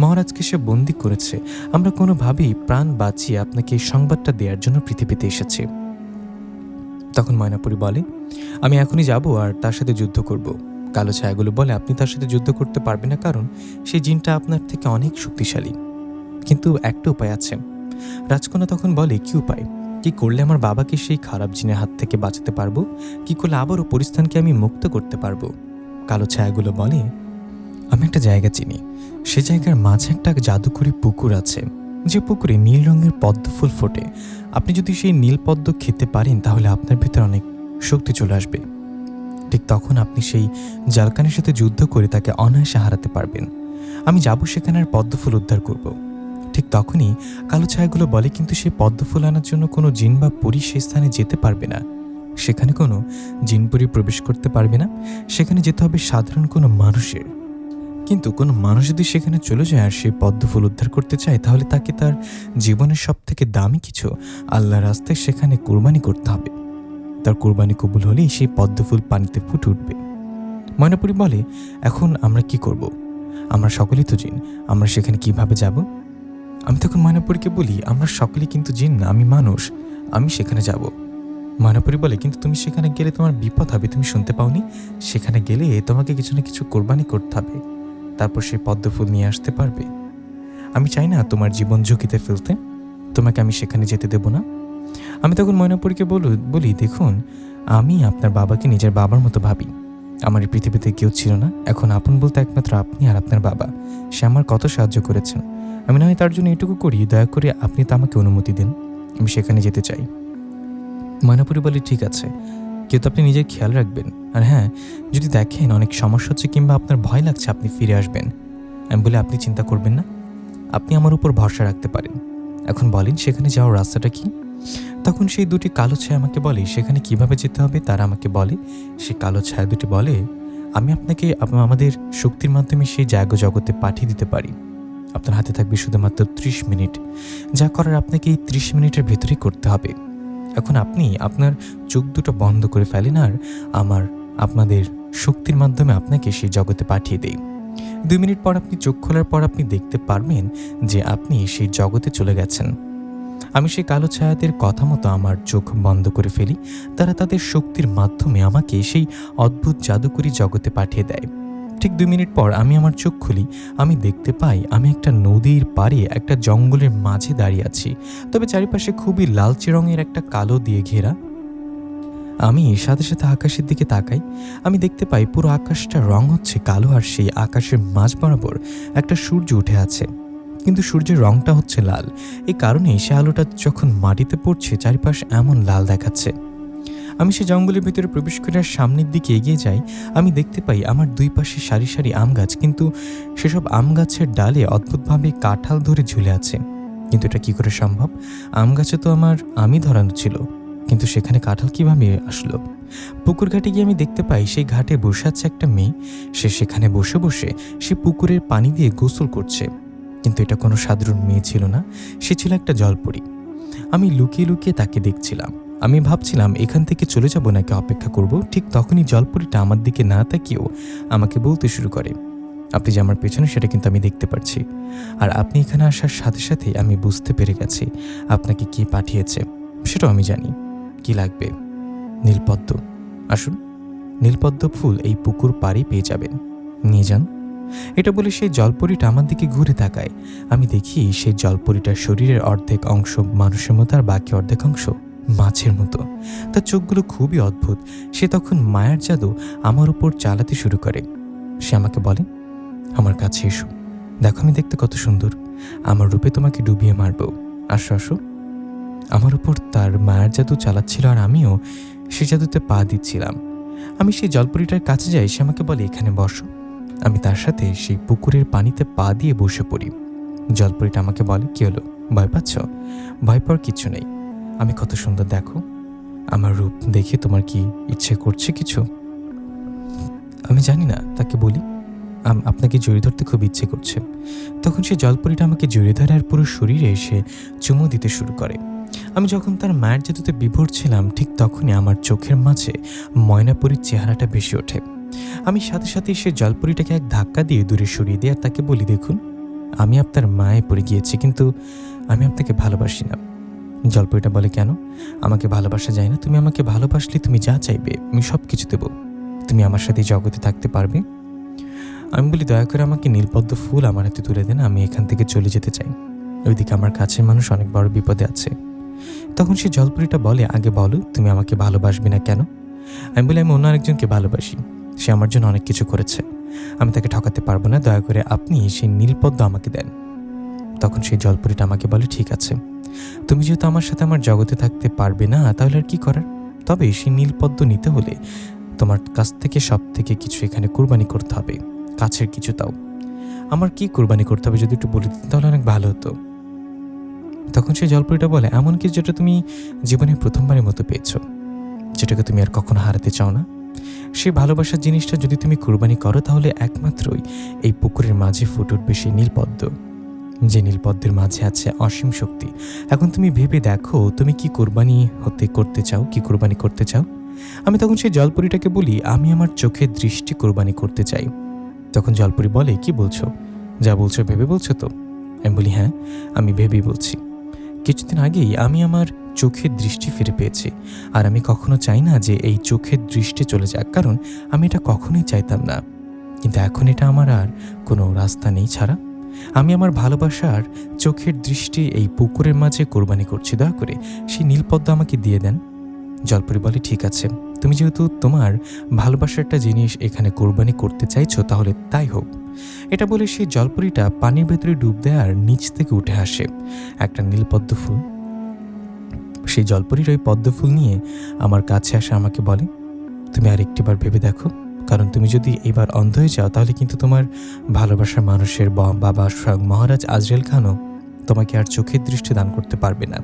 S1: মহারাজকে সে বন্দী করেছে। আমরা কোনোভাবেই প্রাণ বাঁচিয়ে আপনাকে এই সংবাদটা দেওয়ার জন্য পৃথিবীতে এসেছি। তখন ময়নাপুরী বলে, আমি এখনই যাব আর তার সাথে যুদ্ধ করব। কালো ছায়াগুলো বলে, আপনি তার সাথে যুদ্ধ করতে পারবেন না, কারণ সেই জিনটা আপনার থেকে অনেক শক্তিশালী। কিন্তু একটা উপায় আছে। রাজকন্যা তখন বলে, কি উপায়? কি করলে আমার বাবাকে সেই খারাপ জিনের হাত থেকে বাঁচাতে পারবো? কি করলে আবারও পরিস্থানকে আমি মুক্ত করতে পারবো? কালো ছায়াগুলো বলে, আমি একটা জায়গা চিনি। সে জায়গার মাঝে একটা জাদুকরি পুকুর আছে, যে পুকুরে নীল রঙের পদ্ম ফুল ফোটে। আপনি যদি সেই নীল পদ্ম খেতে পারেন তাহলে আপনার ভিতরে অনেক শক্তি চলে আসবে। ঠিক তখন আপনি সেই জালকানের সাথে যুদ্ধ করে তাকে অনায়াসে হারাতে পারবেন। আমি যাব সেখানে আর পদ্ম ফুল উদ্ধার করব। ঠিক তখনই কালো ছায়াগুলো বলে, কিন্তু সেই পদ্ম ফুল আনার জন্য কোনো জিন বা পরী সে স্থানে যেতে পারবে না। সেখানে কোনো জিন পরী প্রবেশ করতে পারবে না। সেখানে যেতে হবে সাধারণ কোনো মানুষের। কিন্তু কোনো মানুষ যদি সেখানে চলে যায় আর সেই পদ্ম ফুল উদ্ধার করতে চায়, তাহলে তাকে তার জীবনের সব থেকে দামি কিছু আল্লাহর রাস্তায় সেখানে কোরবানি করতে হবে। তার কোরবানি কবুল হলেই সেই পদ্ম ফুল পানিতে ফুটে উঠবে। ময়নাপুরী বলে, এখন আমরা কি করব? আমরা সকলেই তো জিন, আমরা সেখানে কিভাবে যাব? আমি তখন ময়নাপুরীকে বলি, আমরা সকলেই কিন্তু জিন না, আমি মানুষ, আমি সেখানে যাব। ময়নাপুরী বলে, কিন্তু তুমি সেখানে গেলে তোমার বিপদ হবে। তুমি শুনতে পাওনি? সেখানে গেলে তোমাকে কিছু না কিছু কোরবানি করতে হবে, তারপর সেই পদ্ম ফুল নিয়ে আসতে পারবে। আমি চাই না তোমার জীবন ঝুঁকিতে ফেলতে। তোমাকে আমি সেখানে যেতে দেব না। আমি তখন ময়নাপুরীকে বলি, দেখুন, আমি আপনার বাবাকে নিজের বাবার মতো ভাবি। আমার এই পৃথিবীতে কেউ ছিল না, এখন আপন বলতে একমাত্র আপনি আর আপনার বাবা। সে আমার কত সাহায্য করেছেন। আমি না হয় তার জন্য এটুকু করি, দয়া করে আপনি তো আমাকে অনুমতি দিন, আমি সেখানে যেতে চাই। ময়নাপুরী বলে, ঠিক আছে, কিন্তু আপনি নিজের খেয়াল রাখবেন। আর হ্যাঁ, যদি দেখেন অনেক সমস্যা হচ্ছে কিংবা আপনার ভয় লাগছে, আপনি ফিরে আসবেন। আমি বলি, আপনি চিন্তা করবেন না, আপনি আমার উপর ভরসা রাখতে পারেন। এখন বলেন সেখানে যাওয়ার রাস্তাটা কি? তখন সেই দুটি কালো ছায়া আমাকে বলে সেখানে কিভাবে যেতে হবে। তারা আমাকে বলে, সেই কালো ছায়া দুটি বলে, আমি আপনাকে আমাদের শক্তির মাধ্যমে সেই জায়গা জগতে পাঠিয়ে দিতে পারি। আপনার হাতে থাকবে শুধুমাত্র 30 মিনিট। যা করার আপনাকে এই 30 মিনিটের ভেতরেই করতে হবে। এখন আপনি আপনার চোখ দুটো বন্ধ করে ফেলেন আর আপনাদের শক্তির মাধ্যমে আপনাকে সেই জগতে পাঠিয়ে দেই। 2 মিনিট পর আপনি চোখ খোলার পর আপনি দেখতে পারবেন যে আপনি সেই জগতে চলে গেছেন। আমি সেই কালো ছায়াদের কথা মতো আমার চোখ বন্ধ করে ফেলি। তারা তাদের শক্তির মাধ্যমে আমাকে সেই অদ্ভুত জাদুকরি জগতে পাঠিয়ে দেয়। ঠিক 2 মিনিট পর আমি আমার চোখ খুলি। আমি দেখতে পাই আমি একটা নদীর পাড়ে একটা জঙ্গলের মাঝে দাঁড়িয়ে আছি, তবে চারিপাশে খুবই লালচে রঙের একটা কালো দিয়ে ঘেরা। আমি সাথে সাথে আকাশের দিকে তাকাই। আমি দেখতে পাই পুরো আকাশটার রং হচ্ছে কালো, আর সেই আকাশের মাঝ বরাবর একটা সূর্য উঠে আছে, কিন্তু সূর্যের রংটা হচ্ছে লাল। এই কারণেই সে আলোটা যখন মাটিতে পড়ছে চারিপাশ এমন লাল দেখাচ্ছে। আমি সে জঙ্গলের ভিতরে প্রবেশ করে সামনের দিকে এগিয়ে যাই। আমি দেখতে পাই আমার দুই পাশে সারি সারি আম গাছ, কিন্তু সেসব আম গাছের ডালে অদ্ভুতভাবে কাঁঠাল ধরে ঝুলে আছে। কিন্তু এটা কি করে সম্ভব? আম গাছে তো আমি ধরানো ছিল, কিন্তু সেখানে কাঁঠাল কিভাবে আসলো? পুকুর ঘাটে গিয়ে আমি দেখতে পাই সেই ঘাটে বসে আছে একটা মেয়ে। সে সেখানে বসে বসে সে পুকুরের পানি দিয়ে গোসল করছে, কিন্তু এটা কোনো সাধারণ মেয়ে ছিল না, সে ছিল একটা জলপরী। আমি লুকিয়ে লুকিয়ে তাকে দেখছিলাম। আমি ভাবছিলাম এখান থেকে চলে যাব নাকি অপেক্ষা করব। ঠিক তখনই জলপরীটা আমার দিকে না তাকিয়েও আমাকে বলতে শুরু করে, আপনি যে আমার পেছনে সেটা কিন্তু আমি দেখতে পাচ্ছি, আর আপনি এখানে আসার সাথে সাথে আমি বুঝতে পেরে গেছি আপনাকে কে পাঠিয়েছে, সেটাও আমি জানি। কি লাগবে? নীলপদ্ম। আসুন, নীলপদ্ম ফুল এই পুকুর পাড়ে পেয়ে যাবেন, নিয়ে যান। এটা বলে সেই জলপরীটা আমার দিকে ঘুরে তাকায়। আমি দেখি সেই জলপরীটার শরীরের অর্ধেক অংশ মানুষের মতো আর বাকি অর্ধেক অংশ মাছের মতো। তার চোখগুলো খুবই অদ্ভুত। সে তখন মায়ার জাদু আমার উপর চালাতে শুরু করে। সে আমাকে বলে, আমার কাছে এসো, দেখো আমি দেখতে কত সুন্দর, আমার রূপে তোমাকে ডুবিয়ে মারবো, আসো আসো। আমার উপর তার মায়ার জাদু চালাচ্ছিল আর আমিও সে জাদুতে পা দিচ্ছিলাম। আমি সেই জলপরীটার কাছে যাই, সে আমাকে বলে এখানে বসো। আমি তার সাথে সেই পুকুরের পানিতে পা দিয়ে বসে পড়ি। জলপরীটা আমাকে বলে, কি হলো, ভয় পাচ্ছ? ভয় পাওয়ার কিছু নেই, আমি কত সুন্দর দেখো, আমার রূপ দেখে তোমার কি ইচ্ছে করছে কিছু? আমি জানি না, তাকে বলি আপনাকে জড়িয়ে ধরতে খুব ইচ্ছে করছে। তখন সে জলপরীটা আমাকে জড়িয়ে ধরে আর পুরো শরীরে এসে চুমু দিতে শুরু করে। আমি যখন তার মায়ের জাদুতে বিভোর ছিলাম, ঠিক তখনই আমার চোখের মাঝে ময়নাপরীর চেহারাটা ভেসে ওঠে। আমি সাথে সাথে সে জলপরীটাকে এক ধাক্কা দিয়ে দূরে সরিয়ে দিই আর তাকে বলি, দেখুন, আমি আপনার মায়ে পড়ে গিয়েছি, কিন্তু আমি আপনাকে ভালোবাসি না। জলপরীটা বলে, কেন? আমাকে ভালোবাসা যায় না? তুমি আমাকে ভালোবাসলে তুমি যা চাইবে আমি সব কিছু দেবো। তুমি আমার সাথে জগতে থাকতে পারবে। আমি বলি, দয়া করে আমাকে নীলপদ্ম ফুল আমার হাতে তুলে দেন, আমি এখান থেকে চলে যেতে চাই। ওইদিকে আমার কাছের মানুষ অনেক বড় বিপদে আছে। তখন সে জলপরীটা বলে, আগে বলো তুমি আমাকে ভালোবাসবে না কেন? আমি বলি, আমি অন্য আরেকজনকে ভালোবাসি, সে আমার জন্য অনেক কিছু করেছে, আমি তাকে ঠকাতে পারবো না, দয়া করে আপনি সেই নীলপদ্ম আমাকে দেন। তখন সেই জলপরীটা আমাকে বলে, ঠিক আছে, তুমি যেহেতু আমার সাথে আমার জগতে থাকতে পারবে না, তাহলে আর কি করার? তবে সেই নীলপদ্ম নিতে হলে তোমার কাছ থেকে সব থেকে কিছু এখানে কোরবানি করতে হবে, কাছের কিছু। তাও আমার কি কোরবানি করতে হবে যদি একটু বলে দিতে তাহলে অনেক ভালো হতো। তখন সেই জলপরীটা বলে, এমন কিছু যেটা তুমি জীবনে প্রথমবারের মতো পেয়েছো, যেটাকে তুমি আর কখনো হারাতে চাও না। সেই ভালোবাসার জিনিসটা যদি তুমি কোরবানি করো, তাহলে একমাত্রই এই পুকুরের মাঝে ফুটে উঠবে সেই নীলপদ্ম, যে নীলপদ্মের মাঝে আছে অসীম শক্তি। এখন তুমি ভেবে দেখো, তুমি কি কোরবানি করতে চাও, কি কোরবানি করতে চাও? আমি তখন সেই জলপরীটাকে বলি, আমি আমার চোখের দৃষ্টি কোরবানি করতে চাই। তখন জলপরী বলে, কি বলছো? যা বলছো ভেবে বলছো তো? আমি বলি, হ্যাঁ, আমি ভেবেই বলছি। কিছুদিন আগেই আমি আমার চোখের দৃষ্টি ফিরে পেয়েছি, আর আমি কখনো চাই না যে এই চোখের দৃষ্টি চলে যাক, কারণ আমি এটা কখনোই চাইতাম না। কিন্তু এখন এটা আমার আর কোনো রাস্তা নেই ছাড়া। আমি আমার ভালোবাসার চোখের দৃষ্টি এই পুকুরের মাঝে কোরবানি করছি, দয়া করে সেই নীলপদ্ম আমাকে দিয়ে দেন। জলপরী বলে, ঠিক আছে, তুমি যেহেতু তোমার ভালোবাসার একটা জিনিস এখানে কোরবানি করতে চাইছো, তাহলে তাই হোক। এটা বলে সেই জলপরীটা পানির ভেতরে ডুব দেয় আর নিচ থেকে উঠে আসে একটা নীলপদ্ম ফুল। সেই জলপরীর ওই পদ্ম ফুল নিয়ে আমার কাছে আসে, আমাকে বলে, তুমি আর একটিবার ভেবে দেখো, কারণ তুমি যদি এবার অন্ধ হয়ে যাও, তাহলে কিন্তু তোমার ভালোবাসার মানুষের বাবা স্বয়ং মহারাজ আজরাইল খানও তোমাকে আর চোখের দৃষ্টি দান করতে পারবে না।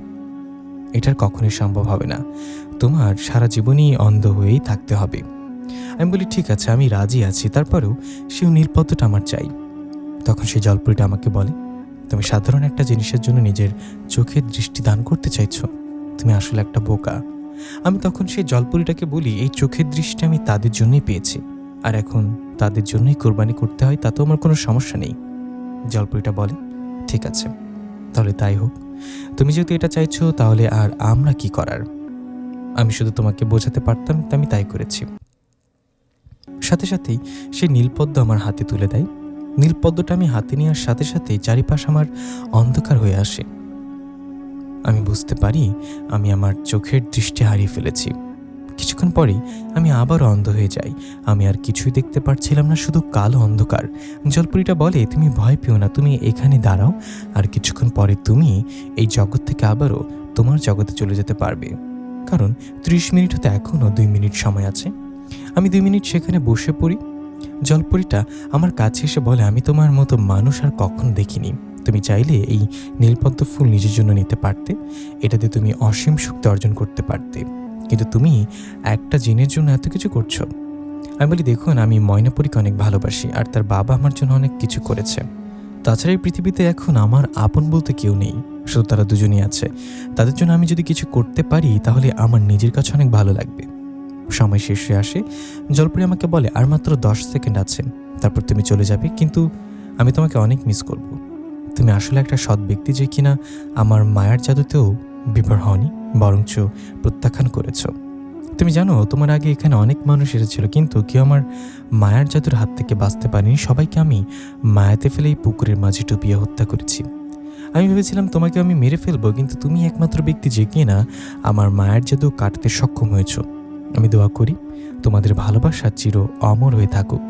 S1: এটার কখনোই সম্ভব হবে না, তোমার সারা জীবনই অন্ধ হয়েই থাকতে হবে। আমি বলি, ঠিক আছে, আমি রাজি আছি, তারপরেও সেই নীলপদ্মটা আমার চাই। তখন সেই জলপরীটা আমাকে বলে, তুমি সাধারণ একটা জিনিসের জন্য নিজের চোখের দৃষ্টি দান করতে চাইছো, তুমি আসলে একটা বোকা। আমি তখন সেই জলপরীটাকে বলি, এই চোখের দৃষ্টি আমি তাদের জন্যই পেয়েছি, আর এখন তাদের জন্যই কোরবানি করতে হয়, তাতেও আমার কোনো সমস্যা নেই। জলপরীটা বলে, ঠিক আছে, তাহলে তাই হোক, তুমি যেহেতু এটা চাইছো, তাহলে আর আমরা কি করার? আমি শুধু তোমাকে বোঝাতে পারতাম, আমি তাই করেছি। সাথে সাথেই সেই নীলপদ্ম আমার হাতে তুলে দেয়। নীলপদ্মটা আমি হাতে নেওয়ার সাথে সাথেই চারিপাশ আমার অন্ধকার হয়ে আসে। আমি বুঝতে পারি আমি আমার চোখের দৃষ্টি হারিয়ে ফেলেছি। কিছুক্ষণ পরেই আমি আবার অন্ধ হয়ে যাই। আমি আর কিছুই দেখতে পারছিলাম না, শুধু কালো অন্ধকার। জলপরীটা বলে, তুমি ভয় পেও না, তুমি এখানে দাঁড়াও, আর কিছুক্ষণ পরে তুমি এই জগৎ থেকে আবারও তোমার জগতে চলে যেতে পারবে, কারণ 30 মিনিট হতে এখনও 2 মিনিট সময় আছে। আমি 2 মিনিট সেখানে বসে পড়ি। জলপরীটা আমার কাছে এসে বলে, আমি তোমার মতো মানুষ আর কখনো দেখিনি। তুমি চাইলে এই নীলপদ্ম ফুল নিজের জন্য নিতে পারতে, এটাতে তুমি অসীম শক্তি অর্জন করতে পারতে, কিন্তু তুমি একটা জিনের জন্য এত কিছু করছো। আমি বলি, দেখুন, আমি ময়নাপরীকে অনেক ভালোবাসি, আর তার বাবা আমার জন্য অনেক কিছু করেছে। তাছাড়া এই পৃথিবীতে এখন আমার আপন বলতে কেউ নেই, শুধু তারা দুজনই আছে। তাদের জন্য আমি যদি কিছু করতে পারি, তাহলে আমার নিজের কাছে অনেক ভালো লাগবে। সময় শেষ হয়ে আসে। জলপরী আমাকে বলে, আর মাত্র 10 সেকেন্ড আছে, তারপর তুমি চলে যাবে, কিন্তু আমি তোমাকে অনেক মিস করব। তুমি আসলে একটা সৎ ব্যক্তি, যে কিনা আমার মায়ার জাদুতেও বিভোর হওনি, বরঞ্চ প্রত্যাখ্যান করেছ। তুমি জানো, তোমার আগে এখানে অনেক মানুষ এসেছিল, কিন্তু কেউ আমার মায়ার জাদুর হাত থেকে বাঁচতে পারেনি। সবাইকে আমি মায়াতে ফেলে এই পুকুরের মাঝে ডুবিয়ে হত্যা করেছি। আমি ভেবেছিলাম তোমাকে আমি মেরে ফেলবো, কিন্তু তুমি একমাত্র ব্যক্তি যে কিনা আমার মায়ার জাদু কাটতে সক্ষম হয়েছ। আমি দোয়া করি তোমাদের ভালোবাসা চির অমর হয়ে থাকুক।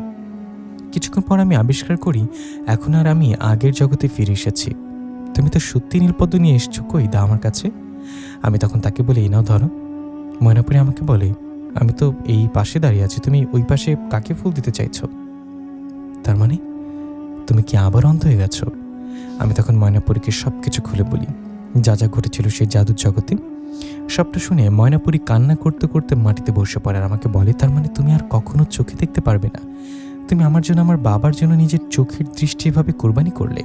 S1: কিছুক্ষণ পর আমি আবিষ্কার করি, এখন আর আমি আগের জগতে ফিরে এসেছি। তুমি তো সত্যি নীলপদ্ম নিয়ে এসছো, কই দাও আমার কাছে। আমি তখন তাকে বলি, এই নাও ধরো। ময়নাপরী আমাকে বলে, আমি তো এই পাশে দাঁড়িয়ে আছি, তুমি ওই পাশে কাকে ফুল দিতে চাইছো? তার মানে তুমি কি আবার অন্ধ হয়ে গেছো? আমি তখন ময়নাপরীকে সব কিছু খুলে বলি, যা যা ঘটেছিল সেই জাদুর জগতে। সবটা শুনে ময়নাপরী কান্না করতে করতে মাটিতে বসে পড়ে আর আমাকে বলে, তার মানে তুমি আর কখনো চোখে দেখতে পারবে না? তুমি আমার জন্য, আমার বাবার জন্য নিজের চোখের দৃষ্টি এভাবে কোরবানি করলে?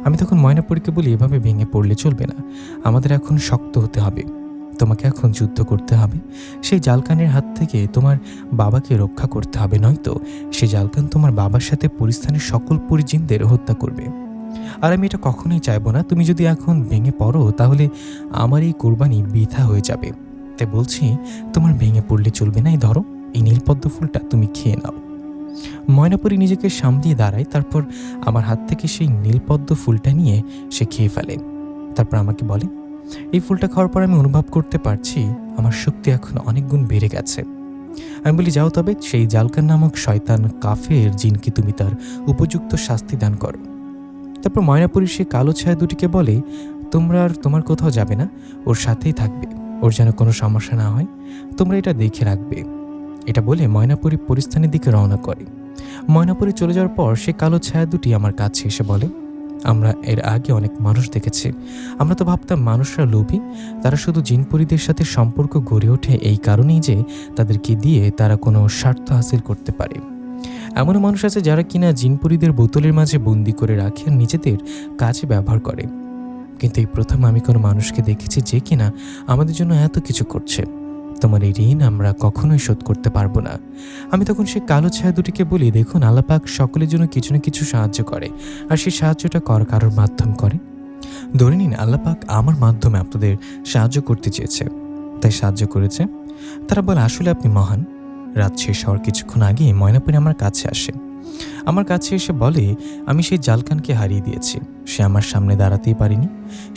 S1: আমি তখন ময়নাপরীকে বলি, এভাবে ভেঙে পড়লে চলবে না, আমাদের এখন শক্ত হতে হবে, তোমাকে এখন যুদ্ধ করতে হবে, সেই জালকানের হাত থেকে তোমার বাবাকে রক্ষা করতে হবে, নয়তো সেই জালকান তোমার বাবার সাথে পরিস্থানের সকল পরিজিনদের হত্যা করবে। আর আমি এটা কখনোই চাইবো না, তুমি যদি এখন ভেঙে পড়ো তাহলে আমার এই কোরবানি বৃথা হয়ে যাবে। তাই বলছি, তোমার ভেঙে পড়লে চলবে না, এই ধরো, এই নীলপদ্ম ফুলটা তুমি খেয়ে নাও। ময়নাপরী নিজেকে সামলিয়ে দাঁড়ায়, তারপর আমার হাত থেকে সেই নীলপদ্ম ফুলটা নিয়ে সে খেয়ে ফেলে। তারপর আমাকে বলে, এই ফুলটা খাওয়ার পর আমি অনুভব করতে পারছি আমার শক্তি এখন অনেক গুণ বেড়ে গেছে। আমি বলি, যাও তবে সেই জালকান নামক শয়তান কাফের জিনকে তুমি তার উপযুক্ত শাস্তি দান করো। তারপর ময়নাপরী সে কালো ছায়া দুটিকে বলে, তোমরা আর তোমার কোথাও যাবে না, ওর সাথেই থাকবে, ওর যেন কোনো সমস্যা না হয়, তোমরা এটা দেখে রাখবে। এটা বলে ময়নাপরী পরিস্থানের দিকে রওনা করে। ময়নাপরী চলে যাওয়ার পর সে কালো ছায়া দুটি আমার কাছে এসে বলে, আমরা এর আগে অনেক মানুষ দেখেছি, আমরা তো ভাবতাম মানুষরা লোভী, তারা শুধু জিনপরীদের সাথে সম্পর্ক গড়ে ওঠে এই কারণেই যে তাদেরকে দিয়ে তারা কোনো স্বার্থ হাসিল করতে পারে। এমনও মানুষ আছে যারা কিনা জিনপরীদের বোতলের মাঝে বন্দি করে রাখে আর নিজেদের কাজে ব্যবহার করে, কিন্তু এই প্রথম আমি কোনো মানুষকে দেখেছি যে কিনা আমাদের জন্য এত কিছু করছে। তোমার এই ঋণ আমরা কখনোই শোধ করতে পারবো না। আমি তখন সে কালো ছায়া দুটিকে বলি, দেখুন, আল্লাহ পাক সকলের জন্য কিছু না কিছু সাহায্য করে, আর সেই সাহায্যটা কারোর মাধ্যম করে। ধরে নিন আল্লাহ পাক আমার মাধ্যমে আপনাদের সাহায্য করতে চেয়েছে, তাই সাহায্য করেছে। তারা বলে, আসলে আপনি মহান। রাত শেষ হওয়ার কিছুক্ষণ আগে ময়নাপরী আমার কাছে আসে। আমার কাছে এসে বলে, আমি সেই জালকানকে হারিয়ে দিয়েছি, সে আমার সামনে দাঁড়াতেই পারেনি,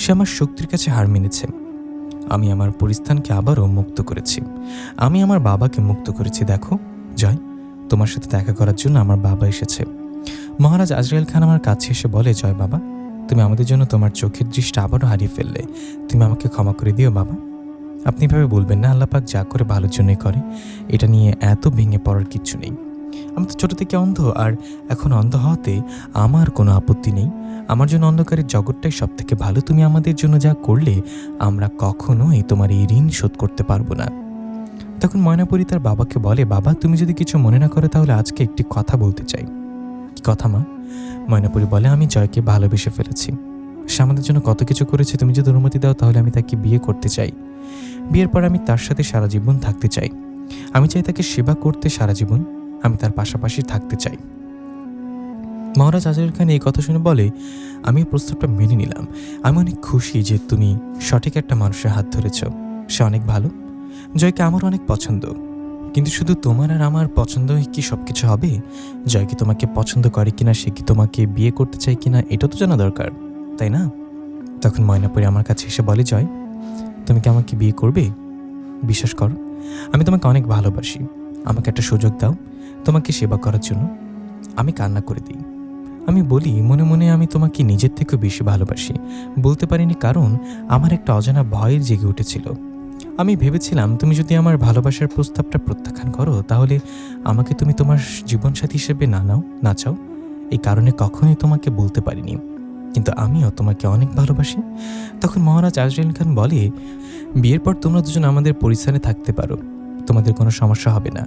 S1: সে আমার শক্তির কাছে হার মেনেছে। আমি আমার পরিস্থানকে আবারও মুক্ত করেছি, আমি আমার বাবাকে মুক্ত করেছি। দেখো জয়, তোমার সাথে দেখা করার জন্য আমার বাবা এসেছে। মহারাজ আজরাইল খান আমার কাছে এসে বলে, জয় বাবা, তুমি আমাদের জন্য তোমার চোখের দৃষ্টি আবারও হারিয়ে ফেললে, তুমি আমাকে ক্ষমা করে দিও বাবা। আপনি এভাবে বলবেন না, আল্লাহ পাক যা করে ভালোর জন্যই করে, এটা নিয়ে এত ভেঙে পড়ার কিচ্ছু নেই। আমি তো ছোটো থেকে অন্ধ, আর এখন অন্ধ হওয়াতে আমার কোনো আপত্তি নেই, আমার জন্য অন্ধকারের জগৎটাই সব থেকে ভালো। তুমি আমাদের জন্য যা করলে আমরা কখনোই তোমার এই ঋণ শোধ করতে পারবো না। তখন ময়নাপরী তার বাবাকে বলে, বাবা তুমি যদি কিছু মনে না করো তাহলে আজকে একটি কথা বলতে চাই। কি কথা মা? ময়নাপরী বলে, আমি জয়কে ভালোবেসে ফেলেছি, সে আমাদের জন্য কত কিছু করেছে, তুমি যদি অনুমতি দাও তাহলে আমি তাকে বিয়ে করতে চাই। বিয়ের পর আমি তার সাথে সারা জীবন থাকতে চাই, আমি চাই তাকে সেবা করতে সারা জীবন, আমি তার পাশাপাশি থাকতে চাই। মহারাজ আজরাইল খান এই কথা শুনে বলে, আমি প্রস্তাবটা মেনে নিলাম, আমি অনেক খুশি যে তুমি সঠিক একটা মানুষের হাত ধরেছ, সে অনেক ভালো, জয়কে আমার অনেক পছন্দ। কিন্তু শুধু তোমার আর আমার পছন্দ কি সব কিছু হবে? জয় কি তোমাকে পছন্দ করে কিনা, সে কি তোমাকে বিয়ে করতে চায় কিনা, এটা তো জানা দরকার, তাই না? তখন ময়নাপরী আমার কাছে এসে বলে, জয় তুমি কি আমাকে বিয়ে করবে? বিশ্বাস করো, আমি তোমাকে অনেক ভালোবাসি, আমাকে একটা সুযোগ দাও তোমাকে সেবা করার জন্য। আমি কান্না করে দিই, আমি বলি, মনে মনে আমি তোমাকে নিজের থেকেও বেশি ভালোবাসি। বলতে পারিনি কারণ আমার একটা অজানা ভয়ের জেগে উঠেছিল। আমি ভেবেছিলাম তুমি যদি আমার ভালোবাসার প্রস্তাবটা প্রত্যাখ্যান করো তাহলে আমাকে তুমি তোমার জীবনসাথী হিসেবে না চাও, এই কারণে কখনোই তোমাকে বলতে পারিনি, কিন্তু আমিও তোমাকে অনেক ভালোবাসি। তখন মহারাজ আজরাইল খান বলে, বিয়ের পর তোমরা দুজন আমাদের পরিস্থানে থাকতে পারো, তোমাদের কোনো সমস্যা হবে না।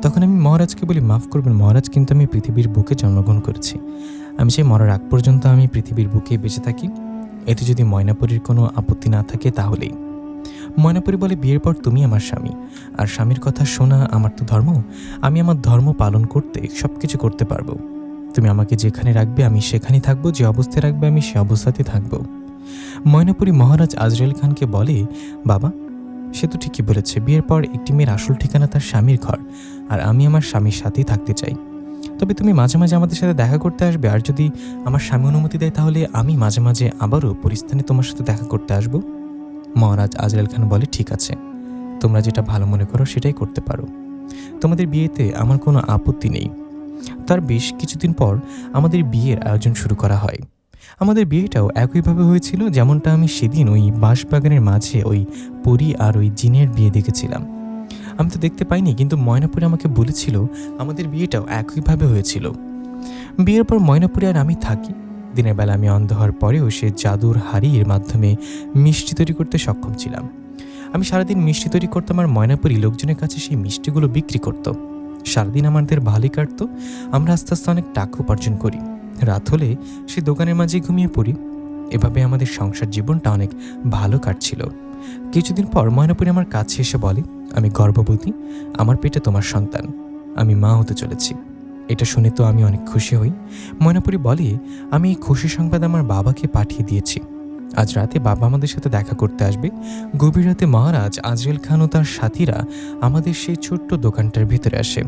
S1: তখন আমি মহারাজকে বলি, মাফ করবেন মহারাজ, কিন্তু আমি পৃথিবীর বুকে জন্মগ্রহণ করেছি, আমি চাই মরার আগ পর্যন্ত আমি পৃথিবীর বুকে বেঁচে থাকি, এতে যদি ময়নাপরীর কোনো আপত্তি না থাকে তাহলেই। ময়নাপরী বলে, বিয়ের পর তুমি আমার স্বামী, আর স্বামীর কথা শোনা আমার তো ধর্ম, আমি আমার ধর্ম পালন করতে সব কিছু করতে পারবো, তুমি আমাকে যেখানে রাখবে আমি সেখানেই থাকবো, যে অবস্থায় রাখবে আমি সে অবস্থাতে থাকবো। ময়নাপরী মহারাজ আজরাইল খানকে বলে, বাবা সে তো ঠিকই বলেছে, বিয়ের পর একটি মেয়ের আসল ঠিকানা তার স্বামীর ঘর, আর আমি আমার স্বামীর সাথেই থাকতে চাই, তবে তুমি মাঝে মাঝে আমাদের সাথে দেখা করতে আসবে, আর যদি আমার স্বামী অনুমতি দেয় তাহলে আমি মাঝে মাঝে আবারও পরিস্থানে তোমার সাথে দেখা করতে আসবো। মহারাজ আজরাইল খান বলে, ঠিক আছে, তোমরা যেটা ভালো মনে করো সেটাই করতে পারো, তোমাদের বিয়েতে আমার কোনো আপত্তি নেই। তার বেশ কিছুদিন পর আমাদের বিয়ের আয়োজন শুরু করা হয়। আমাদের বিয়েটাও একইভাবে হয়েছিল যেমনটা আমি সেদিন ওই বাঁশবাগানের মাঝে ওই পরী আর ওই জিনের বিয়ে দেখেছিলাম। আমি তো দেখতে পাইনি, কিন্তু ময়নাপুরি আমাকে বলেছিল আমাদের বিয়েটাও একইভাবে হয়েছিল। বিয়ের পর ময়নাপুরি আর আমি থাকি। দিনের বেলা আমি অন্ধ হওয়ার পরেও সে জাদুর হাড়ির মাধ্যমে মিষ্টি তৈরি করতে সক্ষম ছিলাম। আমি সারাদিন মিষ্টি তৈরি করতাম আর ময়নাপুরি লোকজনের কাছে সেই মিষ্টিগুলো বিক্রি করত। সারাদিন আমাদের ভালোই কাটত। আমরা আস্তে আস্তে অনেক টাকা উপার্জন করি। রাত হলে সে দোকানের মাঝে ঘুমিয়ে পড়ি। এভাবে আমাদের সংসার জীবনটা অনেক ভালো কাটছিল। কিছুদিন পর ময়নাপুরি আমার কাছে এসে বলে, আমি গর্ভবতী, আমার পেটে তোমার সন্তান, আমি মা হতে চলেছি। এটা শুনে তো আমি অনেক খুশি হই। ময়নাপুরি বলে, আমি এই খুশি সংবাদ আমার বাবাকে পাঠিয়ে দিয়েছি। আজ রাতে বাবা আমাদের সাথে দেখা করতে আসবে। গভীর রাতে মহারাজ আজরাইল খান ও তার সাথীরা আমাদের সেই ছোট্ট দোকানটার ভিতরে আসে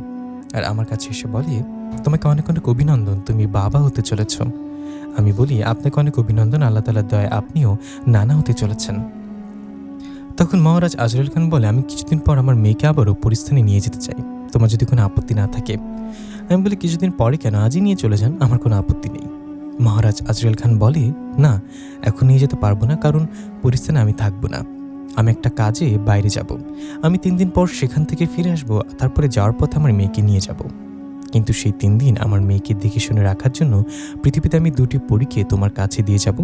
S1: আর আমার কাছে এসে বলে, তোমাকে অনেক অনেক অভিনন্দন, তুমি বাবা হতে চলেছ। আমি বলি, আপনাকে অনেক অভিনন্দন, আল্লাহ তাআলার দয়ায় আপনিও নানা হতে চলেছেন। তখন মহারাজ আজরাইল খান বলে, আমি কিছুদিন পর আমার মেয়েকে আবারও পরিস্থানে নিয়ে যেতে চাই, তোমার যদি কোনো আপত্তি না থাকে। আমি বলি, কিছুদিন পরে কেন, আজই নিয়ে চলে যান, আমার কোনো আপত্তি নেই। মহারাজ আজরাইল খান বলে, না, এখন নিয়ে যেতে পারবো না, কারণ পরিস্থানে আমি থাকবো না। আমি একটা কাজে বাইরে যাব। আমি 3 দিন পর সেখান থেকে ফিরে আসবো। তারপরে যাওয়ার পথে আমার মেয়েকে নিয়ে যাব। কিন্তু সেই 3 দিন আমার মেয়েকে দেখে শুনে রাখার জন্য পৃথিবীতে আমি 2টি পরীকে তোমার কাছে দিয়ে যাব।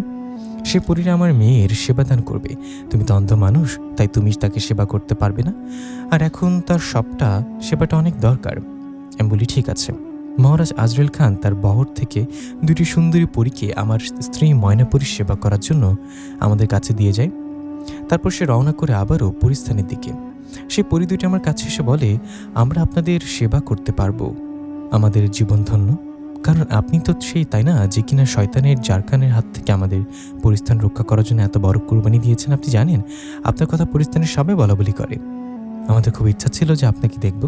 S1: সে পরীরা আমার মেয়ের সেবাদান করবে। তুমি তো অন্ধ মানুষ, তাই তুমি তাকে সেবা করতে পারবে না, আর এখন তার সেবাটা অনেক দরকার। আমি বলি, ঠিক আছে। মহারাজ আজরাইল খান তার বহর থেকে 2টি সুন্দরী পরীকে আমার স্ত্রী ময়নাপুরীর সেবা করার জন্য আমাদের কাছে দিয়ে যায়। তারপর সে রওনা করে আবারও পরিস্থানের দিকে। সেই পরী 2টি আমার কাছে এসে বলে, আমরা আপনাদের সেবা করতে পারবো, আমাদের জীবন ধন্য, কারণ আপনি তো সেই, তাই না, যে কিনা শয়তানের জারখানের হাত থেকে আমাদের পরিস্থান রক্ষা করার জন্য এত বড় কুরবানি দিয়েছেন। আপনি জানেন, আপনার কথা পরিস্থানের সবাই বলাবলি করে। আমাদের খুব ইচ্ছা ছিল যে আপনাকে দেখব।